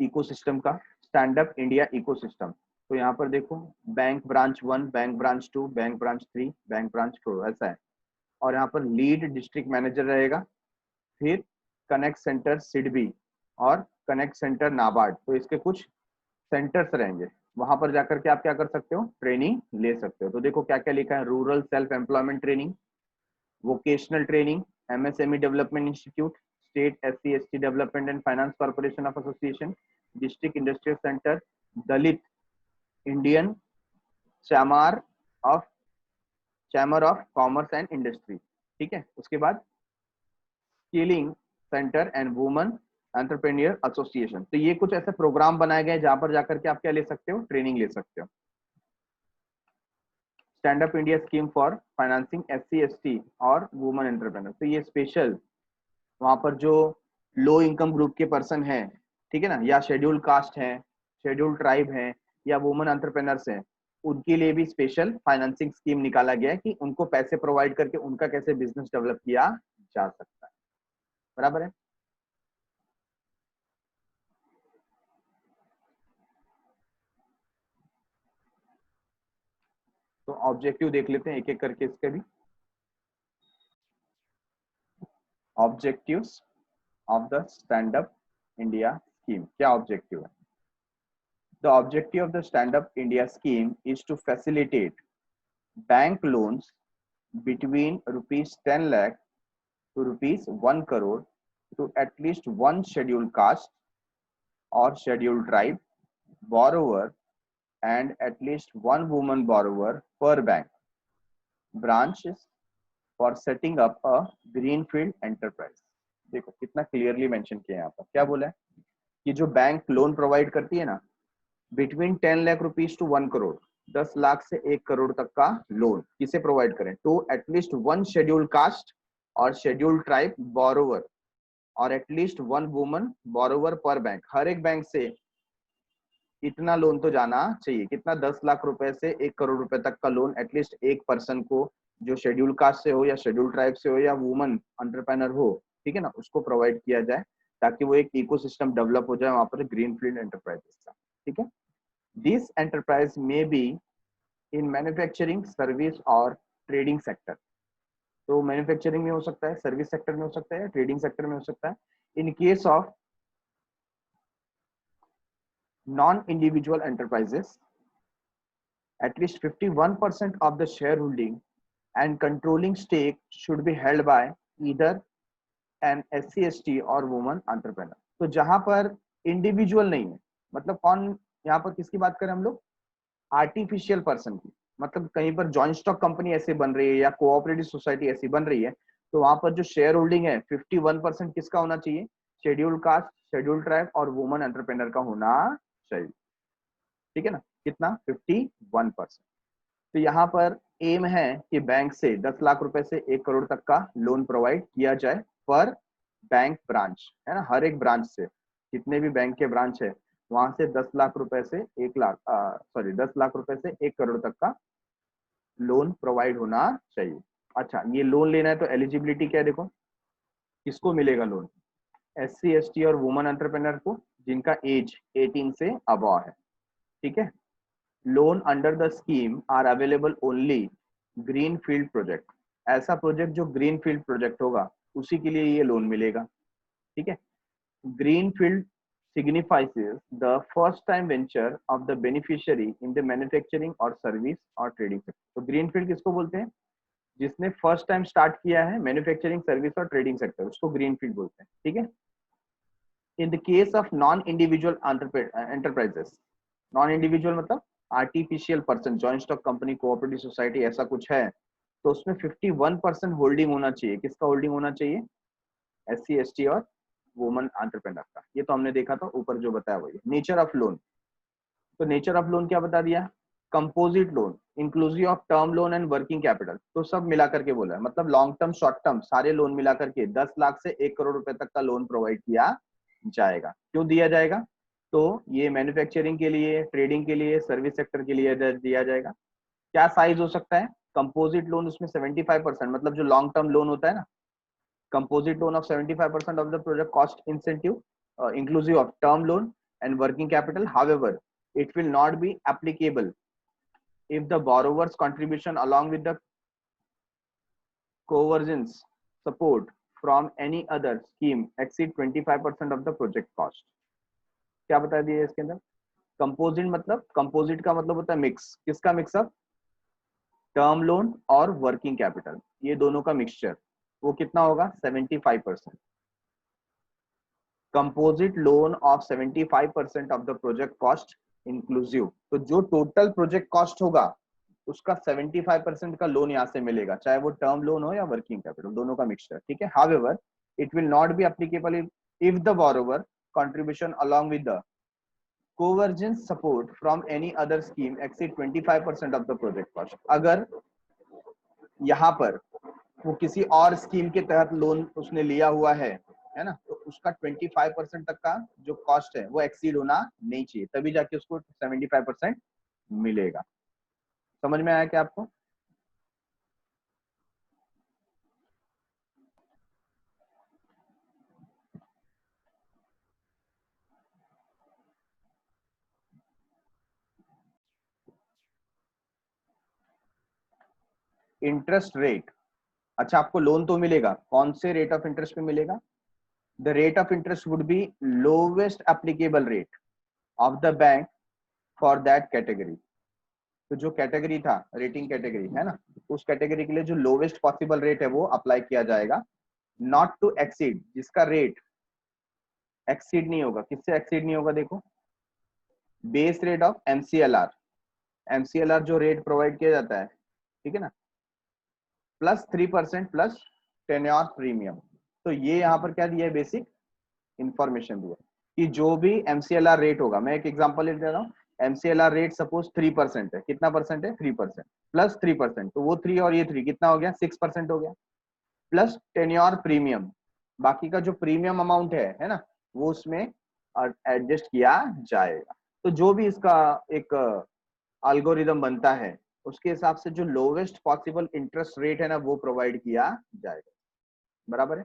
इकोसिस्टम का, स्टैंड अप इंडिया इकोसिस्टम। तो यहाँ पर देखो bank branch 1, bank branch 2, bank branch 3, bank branch 4, ऐसा है। और यहाँ पर लीड डिस्ट्रिक्ट मैनेजर रहेगा, फिर कनेक्ट सेंटर सिडबी और कनेक्ट सेंटर नाबार्ड। तो इसके कुछ सेंटर्स रहेंगे, वहां पर जाकर के आप क्या कर सकते हो, ट्रेनिंग ले सकते हो। तो देखो क्या क्या लिखा है, rural self employment training, vocational training, MSME development institute, state SC ST development and finance corporation of association, district industrial centre, Dalit Indian chamber of commerce and industry. ठीक है, उसके बाद skilling centre and women entrepreneur association. तो ये कुछ ऐसे programme बनाए गए जहां पर जाकर के आप क्या ले सकते हो, ट्रेनिंग ले सकते हो। Stand up India scheme for financing SC ST और वुमेन एंटरप्रेन्योर। तो ये स्पेशल वहां पर जो लो इनकम ग्रुप के पर्सन है, ठीक है ना, या शेड्यूल्ड कास्ट है, शेड्यूल्ड ट्राइब है, या वुमेन एंटरप्रेन्योर्स है, उनके लिए भी स्पेशल फाइनेंसिंग स्कीम निकाला गया है कि उनको पैसे प्रोवाइड करके उनका कैसे बिजनेस डेवलप किया जा सकता है। बराबर है। तो ऑब्जेक्टिव देख लेते हैं एक एक करके इसके भी। Objectives of the stand up India scheme, क्या ऑब्जेक्टिव है? The objective of the Stand Up India scheme is to facilitate bank loans between rupees 10 lakh to rupees 1 crore to at least one scheduled caste or scheduled tribe borrower and at least one woman borrower per bank branches for setting up a greenfield enterprise। देखो कितना clearly mention किया है यहाँ पर, क्या बोला है कि जो बैंक लोन प्रोवाइड करती है ना, between 10 lakh rupees to 1 crore, 10 lakh से 1 करोड़ तक का लोन किसे प्रोवाइड करें, to at least one scheduled caste और शेड्यूल्ड ट्राइब बोरोवर और एटलीस्ट वन वुमन बोरोवर पर बैंक। हर एक बैंक से इतना लोन तो जाना चाहिए, कितना, 10 लाख रुपए से 1 करोड़ रुपए तक का लोन एटलीस्ट एक पर्सन को, जो शेड्यूल्ड कास्ट से हो या शेड्यूल्ड ट्राइब से हो या वुमन एंटरप्रेन्योर हो, ठीक है ना, उसको प्रोवाइड किया जाए ताकि वो एक इकोसिस्टम डेवलप हो जाए वहां पर ग्रीनफील्ड एंटरप्राइजेस का। ठीक है, दिस एंटरप्राइज में बी इन मैन्युफैक्चरिंग, सर्विस और ट्रेडिंग सेक्टर। तो मैन्युफैक्चरिंग में हो सकता है, सर्विस सेक्टर में हो सकता है, ट्रेडिंग सेक्टर में हो सकता है। In case of non individual enterprises, at least 51% of the shareholding and controlling stake should be held by either an SC/ST or woman entrepreneur। तो जहां पर इंडिविजुअल नहीं है, मतलब कौन, यहाँ पर किसकी बात करें हम लोग, आर्टिफिशियल पर्सन की, मतलब कहीं पर जॉइंट स्टॉक कंपनी ऐसे बन रही है या कोऑपरेटिव सोसाइटी ऐसी बन रही है, तो वहां पर जो शेयर होल्डिंग है 51% किसका होना चाहिए, शेड्यूल्ड कास्ट, शेड्यूल्ड ट्राइब और वुमन एंटरप्रेन्योर का होना चाहिए। ठीक है ना, कितना, 51%। तो यहाँ पर एम है कि बैंक से 10 लाख रुपए से 1 करोड़ तक का लोन प्रोवाइड किया जाए पर बैंक ब्रांच, है ना, हर एक ब्रांच से, जितने भी बैंक के ब्रांच है वहां से 10 लाख रुपए से 10 लाख रुपए से 1 करोड़ तक का लोन प्रोवाइड होना चाहिए। अच्छा, ये लोन लेना है तो एलिजिबिलिटी क्या है, देखो किसको मिलेगा लोन, SC ST और वुमन एंटरप्रेन्योर को जिनका एज 18 से अबव है। ठीक है, loan under the scheme are available only green field project, ऐसा प्रोजेक्ट जो ग्रीन फील्ड प्रोजेक्ट होगा उसी के लिए ये लोन मिलेगा। ठीक है, green field signifies the first time venture of the beneficiary in the manufacturing or service or trading sector। तो ग्रीन फील्ड किसको बोलते हैं, जिसने फर्स्ट टाइम स्टार्ट किया है मैन्युफैक्चरिंग, सर्विस और ट्रेडिंग सेक्टर, उसको ग्रीन फील्ड बोलते हैं। ठीक है, in the case of non individual enterprises, non individual मतलब artificial person, joint stock company, cooperative society, ऐसा कुछ है तो उसमें 51% होल्डिंग होना चाहिए। किसका होल्डिंग होना चाहिए? SC ST और वुमन एंटरप्रेन्योर का। ये तो हमने देखा था ऊपर जो बताया वही। नेचर ऑफ लोन, तो नेचर ऑफ लोन क्या बता दिया? Composite loan inclusive of term loan and working capital, तो सब मिला करके बोला है, मतलब लॉन्ग टर्म शॉर्ट टर्म सारे लोन मिला करके 10 लाख से 1 करोड़ रुपए तक का लोन प्रोवाइड किया जाएगा। क्यों दिया जाएगा? तो ये मैन्युफैक्चरिंग के लिए, ट्रेडिंग के लिए, सर्विस सेक्टर के लिए दिया जाएगा। क्या साइज हो सकता है? कंपोजिट लोन उसमें 75%, मतलब जो लॉन्ग टर्म लोन होता है ना, composite loan of 75% of the project cost incentive, inclusive of term loan and working capital. However, it will not be applicable if the borrower's contribution along with the convergence support from any other scheme exceed 25% of the project cost. क्या बता दिया इसके अंदर? Composite मतलब, composite का मतलब होता है मिक्स। किसका मिक्सअप? टर्म लोन और वर्किंग कैपिटल, ये दोनों का मिक्सचर। वो कितना होगा? 75%। Composite loan of 75% of the project cost inclusive, तो जो टोटल प्रोजेक्ट कॉस्ट होगा उसका 75% का लोन यहाँ से मिलेगा, चाहे वो टर्म लोन हो या वर्किंग कैपिटल, दोनों का मिक्सचर। ठीक है। However it will not be applicable if the borrower contribution along with the convergence support from any other scheme exceed 25% of the project cost. अगर यहाँ पर वो किसी और स्कीम के तहत लोन उसने लिया हुआ है ना, तो उसका 25% तक का जो कॉस्ट है वो एक्सीड होना नहीं चाहिए, तभी जाके उसको 75% मिलेगा। समझ में आया क्या आपको? इंटरेस्ट रेट, अच्छा आपको लोन तो मिलेगा, कौन से रेट ऑफ इंटरेस्ट पे मिलेगा? The rate of interest would be lowest applicable rate of the bank for that category. तो जो कैटेगरी था, रेटिंग कैटेगरी है ना, उस कैटेगरी के लिए जो लोवेस्ट पॉसिबल रेट है वो अप्लाई किया जाएगा। नॉट टू एक्सीड, जिसका रेट एक्सीड नहीं होगा। किससे एक्सीड नहीं होगा? देखो, base rate of MCLR, MCLR जो रेट प्रोवाइड किया जाता है, ठीक है ना, प्लस 3% प्लस टेन्योर प्रीमियम। तो ये यहाँ पर क्या दिया है? बेसिक इंफॉर्मेशन दिया कि जो भी MCLR रेट होगा, मैं एक एग्जांपल दे रहा हूँ, MCLR रेट सपोज 3% है। कितना परसेंट है? 3%। प्लस 3%, तो वो 3 और ये 3 कितना हो गया? 6% हो गया। प्लस टेन्योर प्रीमियम, बाकी का जो प्रीमियम अमाउंट है ना, वो उसमें एडजस्ट किया जाएगा। तो जो भी इसका एक एल्गोरिदम बनता है उसके हिसाब से जो लोवेस्ट पॉसिबल इंटरेस्ट रेट है ना वो प्रोवाइड किया जाएगा। बराबर है।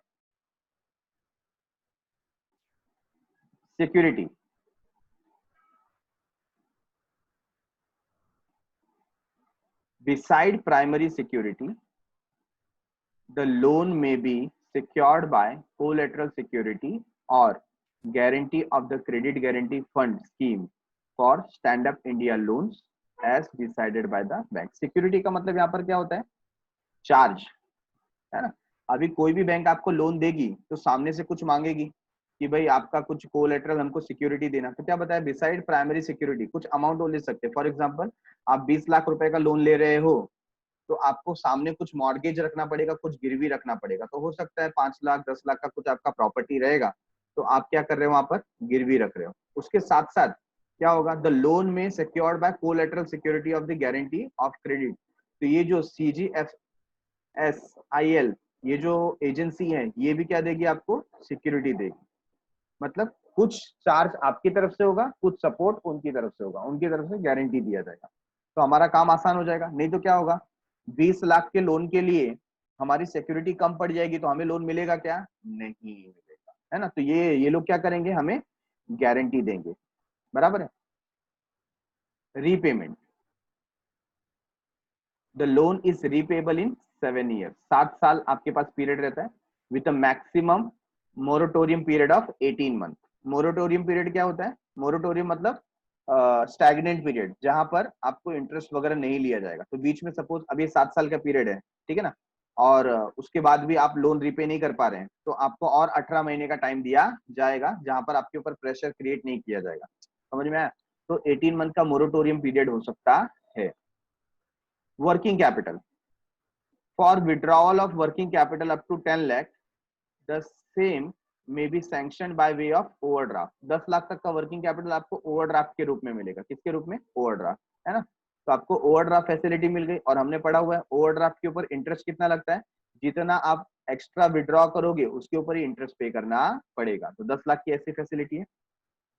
Security, beside primary security, the loan may be secured by collateral security or guarantee of the credit guarantee fund scheme for stand up India loans as decided by the bank। Security का मतलब यहाँ पर क्या होता है? Charge, है ना। अभी कोई भी बैंक आपको लोन देगी तो सामने से कुछ मांगेगी कि भाई आपका कुछ कोलेटरल हमको सिक्योरिटी देना। तो क्या बताया? बिसाइड प्राइमरी सिक्योरिटी कुछ अमाउंट वो ले सकते हैं। फॉर एग्जांपल आप 20 लाख रुपए का लोन ले रहे हो तो आपको सामने कुछ मॉर्गेज रखना पड़ेगा, कुछ गिरवी रखना पड़ेगा। तो हो सकता है 5 लाख 10 लाख का कुछ आपका प्रॉपर्टी रहेगा, तो आप क्या कर रहे हो? वहां पर गिरवी रख रहे हो। उसके साथ साथ क्या होगा? द लोन में secured by collateral security of the guarantee of credit. तो ये जो CGFSIL, ये जो एजेंसी है, ये भी क्या देगी? आपको सिक्योरिटी देगी। मतलब कुछ चार्ज आपकी तरफ से होगा, कुछ सपोर्ट उनकी तरफ से होगा, उनकी तरफ से गारंटी दिया जाएगा। तो हमारा काम आसान हो जाएगा। नहीं तो क्या होगा? 20 लाख के लोन के लिए हमारी सिक्योरिटी कम पड़ जाएगी तो हमें लोन मिलेगा क्या? नहीं मिलेगा, है ना। तो ये लोग क्या करेंगे? हमें गारंटी देंगे। बराबर है। Repayment, the loan is repayable in 7 year, 7 साल आपके पास पीरियड रहता है with a maximum moratorium period of 18 month. Moratorium period क्या होता है? मोरेटोरियम मतलब स्टैग्नेंट पीरियड, जहां पर आपको इंटरेस्ट वगैरह नहीं लिया जाएगा। तो बीच में सपोज अभी 7 साल का पीरियड है, ठीक है ना, और उसके बाद भी आप लोन रिपे नहीं कर पा रहे हैं, तो आपको और 18 महीने का टाइम दिया जाएगा जहां पर आपके ऊपर प्रेशर क्रिएट नहीं किया जाएगा। समझ में आया? तो 18 मंथ का मोरेटोरियम पीरियड हो सकता है। Working capital, for withdrawal of working capital up to 10 lakh the same may be sanctioned by way of overdraft. 10 lakh तक का वर्किंग कैपिटल आपको ओवरड्राफ्ट के रूप में मिलेगा। किसके रूप में? ओवरड्राफ्ट, है ना। तो आपको ओवरड्राफ्ट फैसिलिटी मिल गई, और हमने पढ़ा हुआ है ओवरड्राफ्ट के ऊपर इंटरेस्ट कितना लगता है, जितना आप एक्स्ट्रा विड्रॉ करोगे उसके ऊपर ही इंटरेस्ट पे करना पड़ेगा। तो 10 लाख की ऐसी फैसिलिटी है।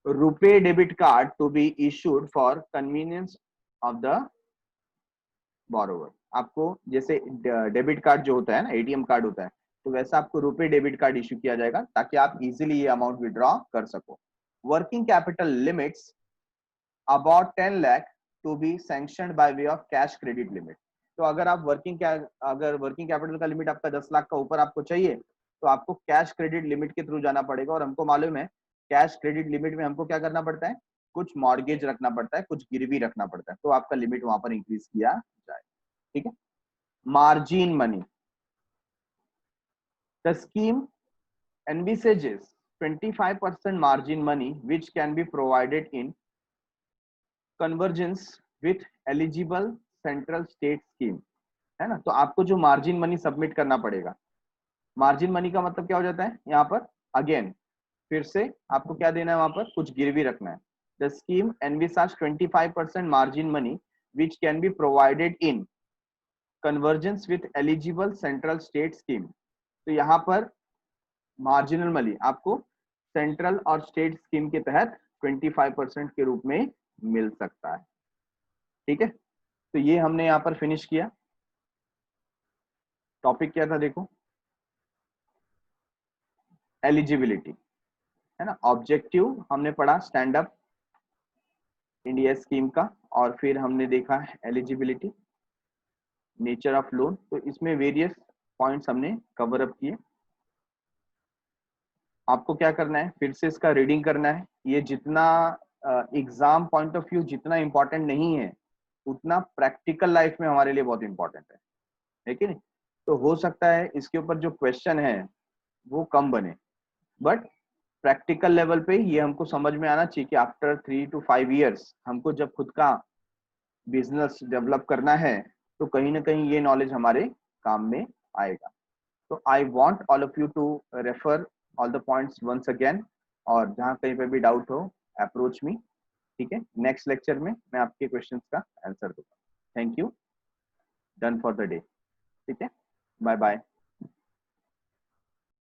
RuPay debit card to be issued for convenience of the borrower. आपको जैसे डेबिट कार्ड जो होता है ना, एटीएम कार्ड होता है, तो वैसा आपको रुपे डेबिट कार्ड इशू किया जाएगा ताकि आप इजीली ये अमाउंट विड्रॉ कर सको। Working capital limits about 10 lakh to be sanctioned by way of cash credit limit. तो अगर आप अगर वर्किंग कैपिटल का लिमिट आपका 10 लाख का ऊपर आपको चाहिए, तो आपको कैश क्रेडिट लिमिट के थ्रू जाना पड़ेगा। और हमको मालूम है कैश क्रेडिट लिमिट में हमको क्या करना पड़ता है, कुछ मॉर्गेज रखना पड़ता है, कुछ गिरवी रखना पड़ता है, तो आपका लिमिट वहां पर इंक्रीज किया जाए। ठीक है। Margin money, the scheme envisages 25% margin money which can be provided in convergence with eligible central state scheme, है ना। तो आपको जो मार्जिन मनी सबमिट करना पड़ेगा, मार्जिन मनी का मतलब क्या हो जाता है यहाँ पर, अगेन फिर से आपको क्या देना है, वहां पर कुछ गिरवी रखना है। The scheme envisages 25% margin money which can be provided in convergence with eligible central state scheme। तो यहाँ पर मार्जिनल मनी आपको सेंट्रल और स्टेट स्कीम के तहत 25% के रूप में मिल सकता है। ठीक है। तो ये हमने यहाँ पर फिनिश किया। टॉपिक क्या था देखो, एलिजिबिलिटी, है ना। ऑब्जेक्टिव हमने पढ़ा स्टैंड अप इंडिया स्कीम का, और फिर हमने देखा एलिजिबिलिटी, नेचर ऑफ लोन। तो इसमें वेरियस पॉइंट्स हमने कवर अप किए। आपको क्या करना है, फिर से इसका रीडिंग करना है। ये जितना एग्जाम पॉइंट ऑफ व्यू जितना इंपॉर्टेंट नहीं है, उतना प्रैक्टिकल लाइफ में हमारे लिए बहुत इंपॉर्टेंट है कि नहीं। तो हो सकता है इसके ऊपर जो क्वेश्चन है वो कम बने, बट प्रैक्टिकल लेवल पे ये हमको समझ में आना चाहिए कि आफ्टर 3 to 5 ईयर्स हमको जब खुद का बिजनेस डेवलप करना है, तो कहीं ना कहीं ये नॉलेज हमारे काम में आएगा। तो I want all of you to refer all the points once again, और जहाँ कहीं पे भी डाउट हो अप्रोच मी। ठीक है। नेक्स्ट लेक्चर में मैं आपके क्वेश्चंस का आंसर दूंगा। Thank you, done for the day. ठीक है, बाय बाय।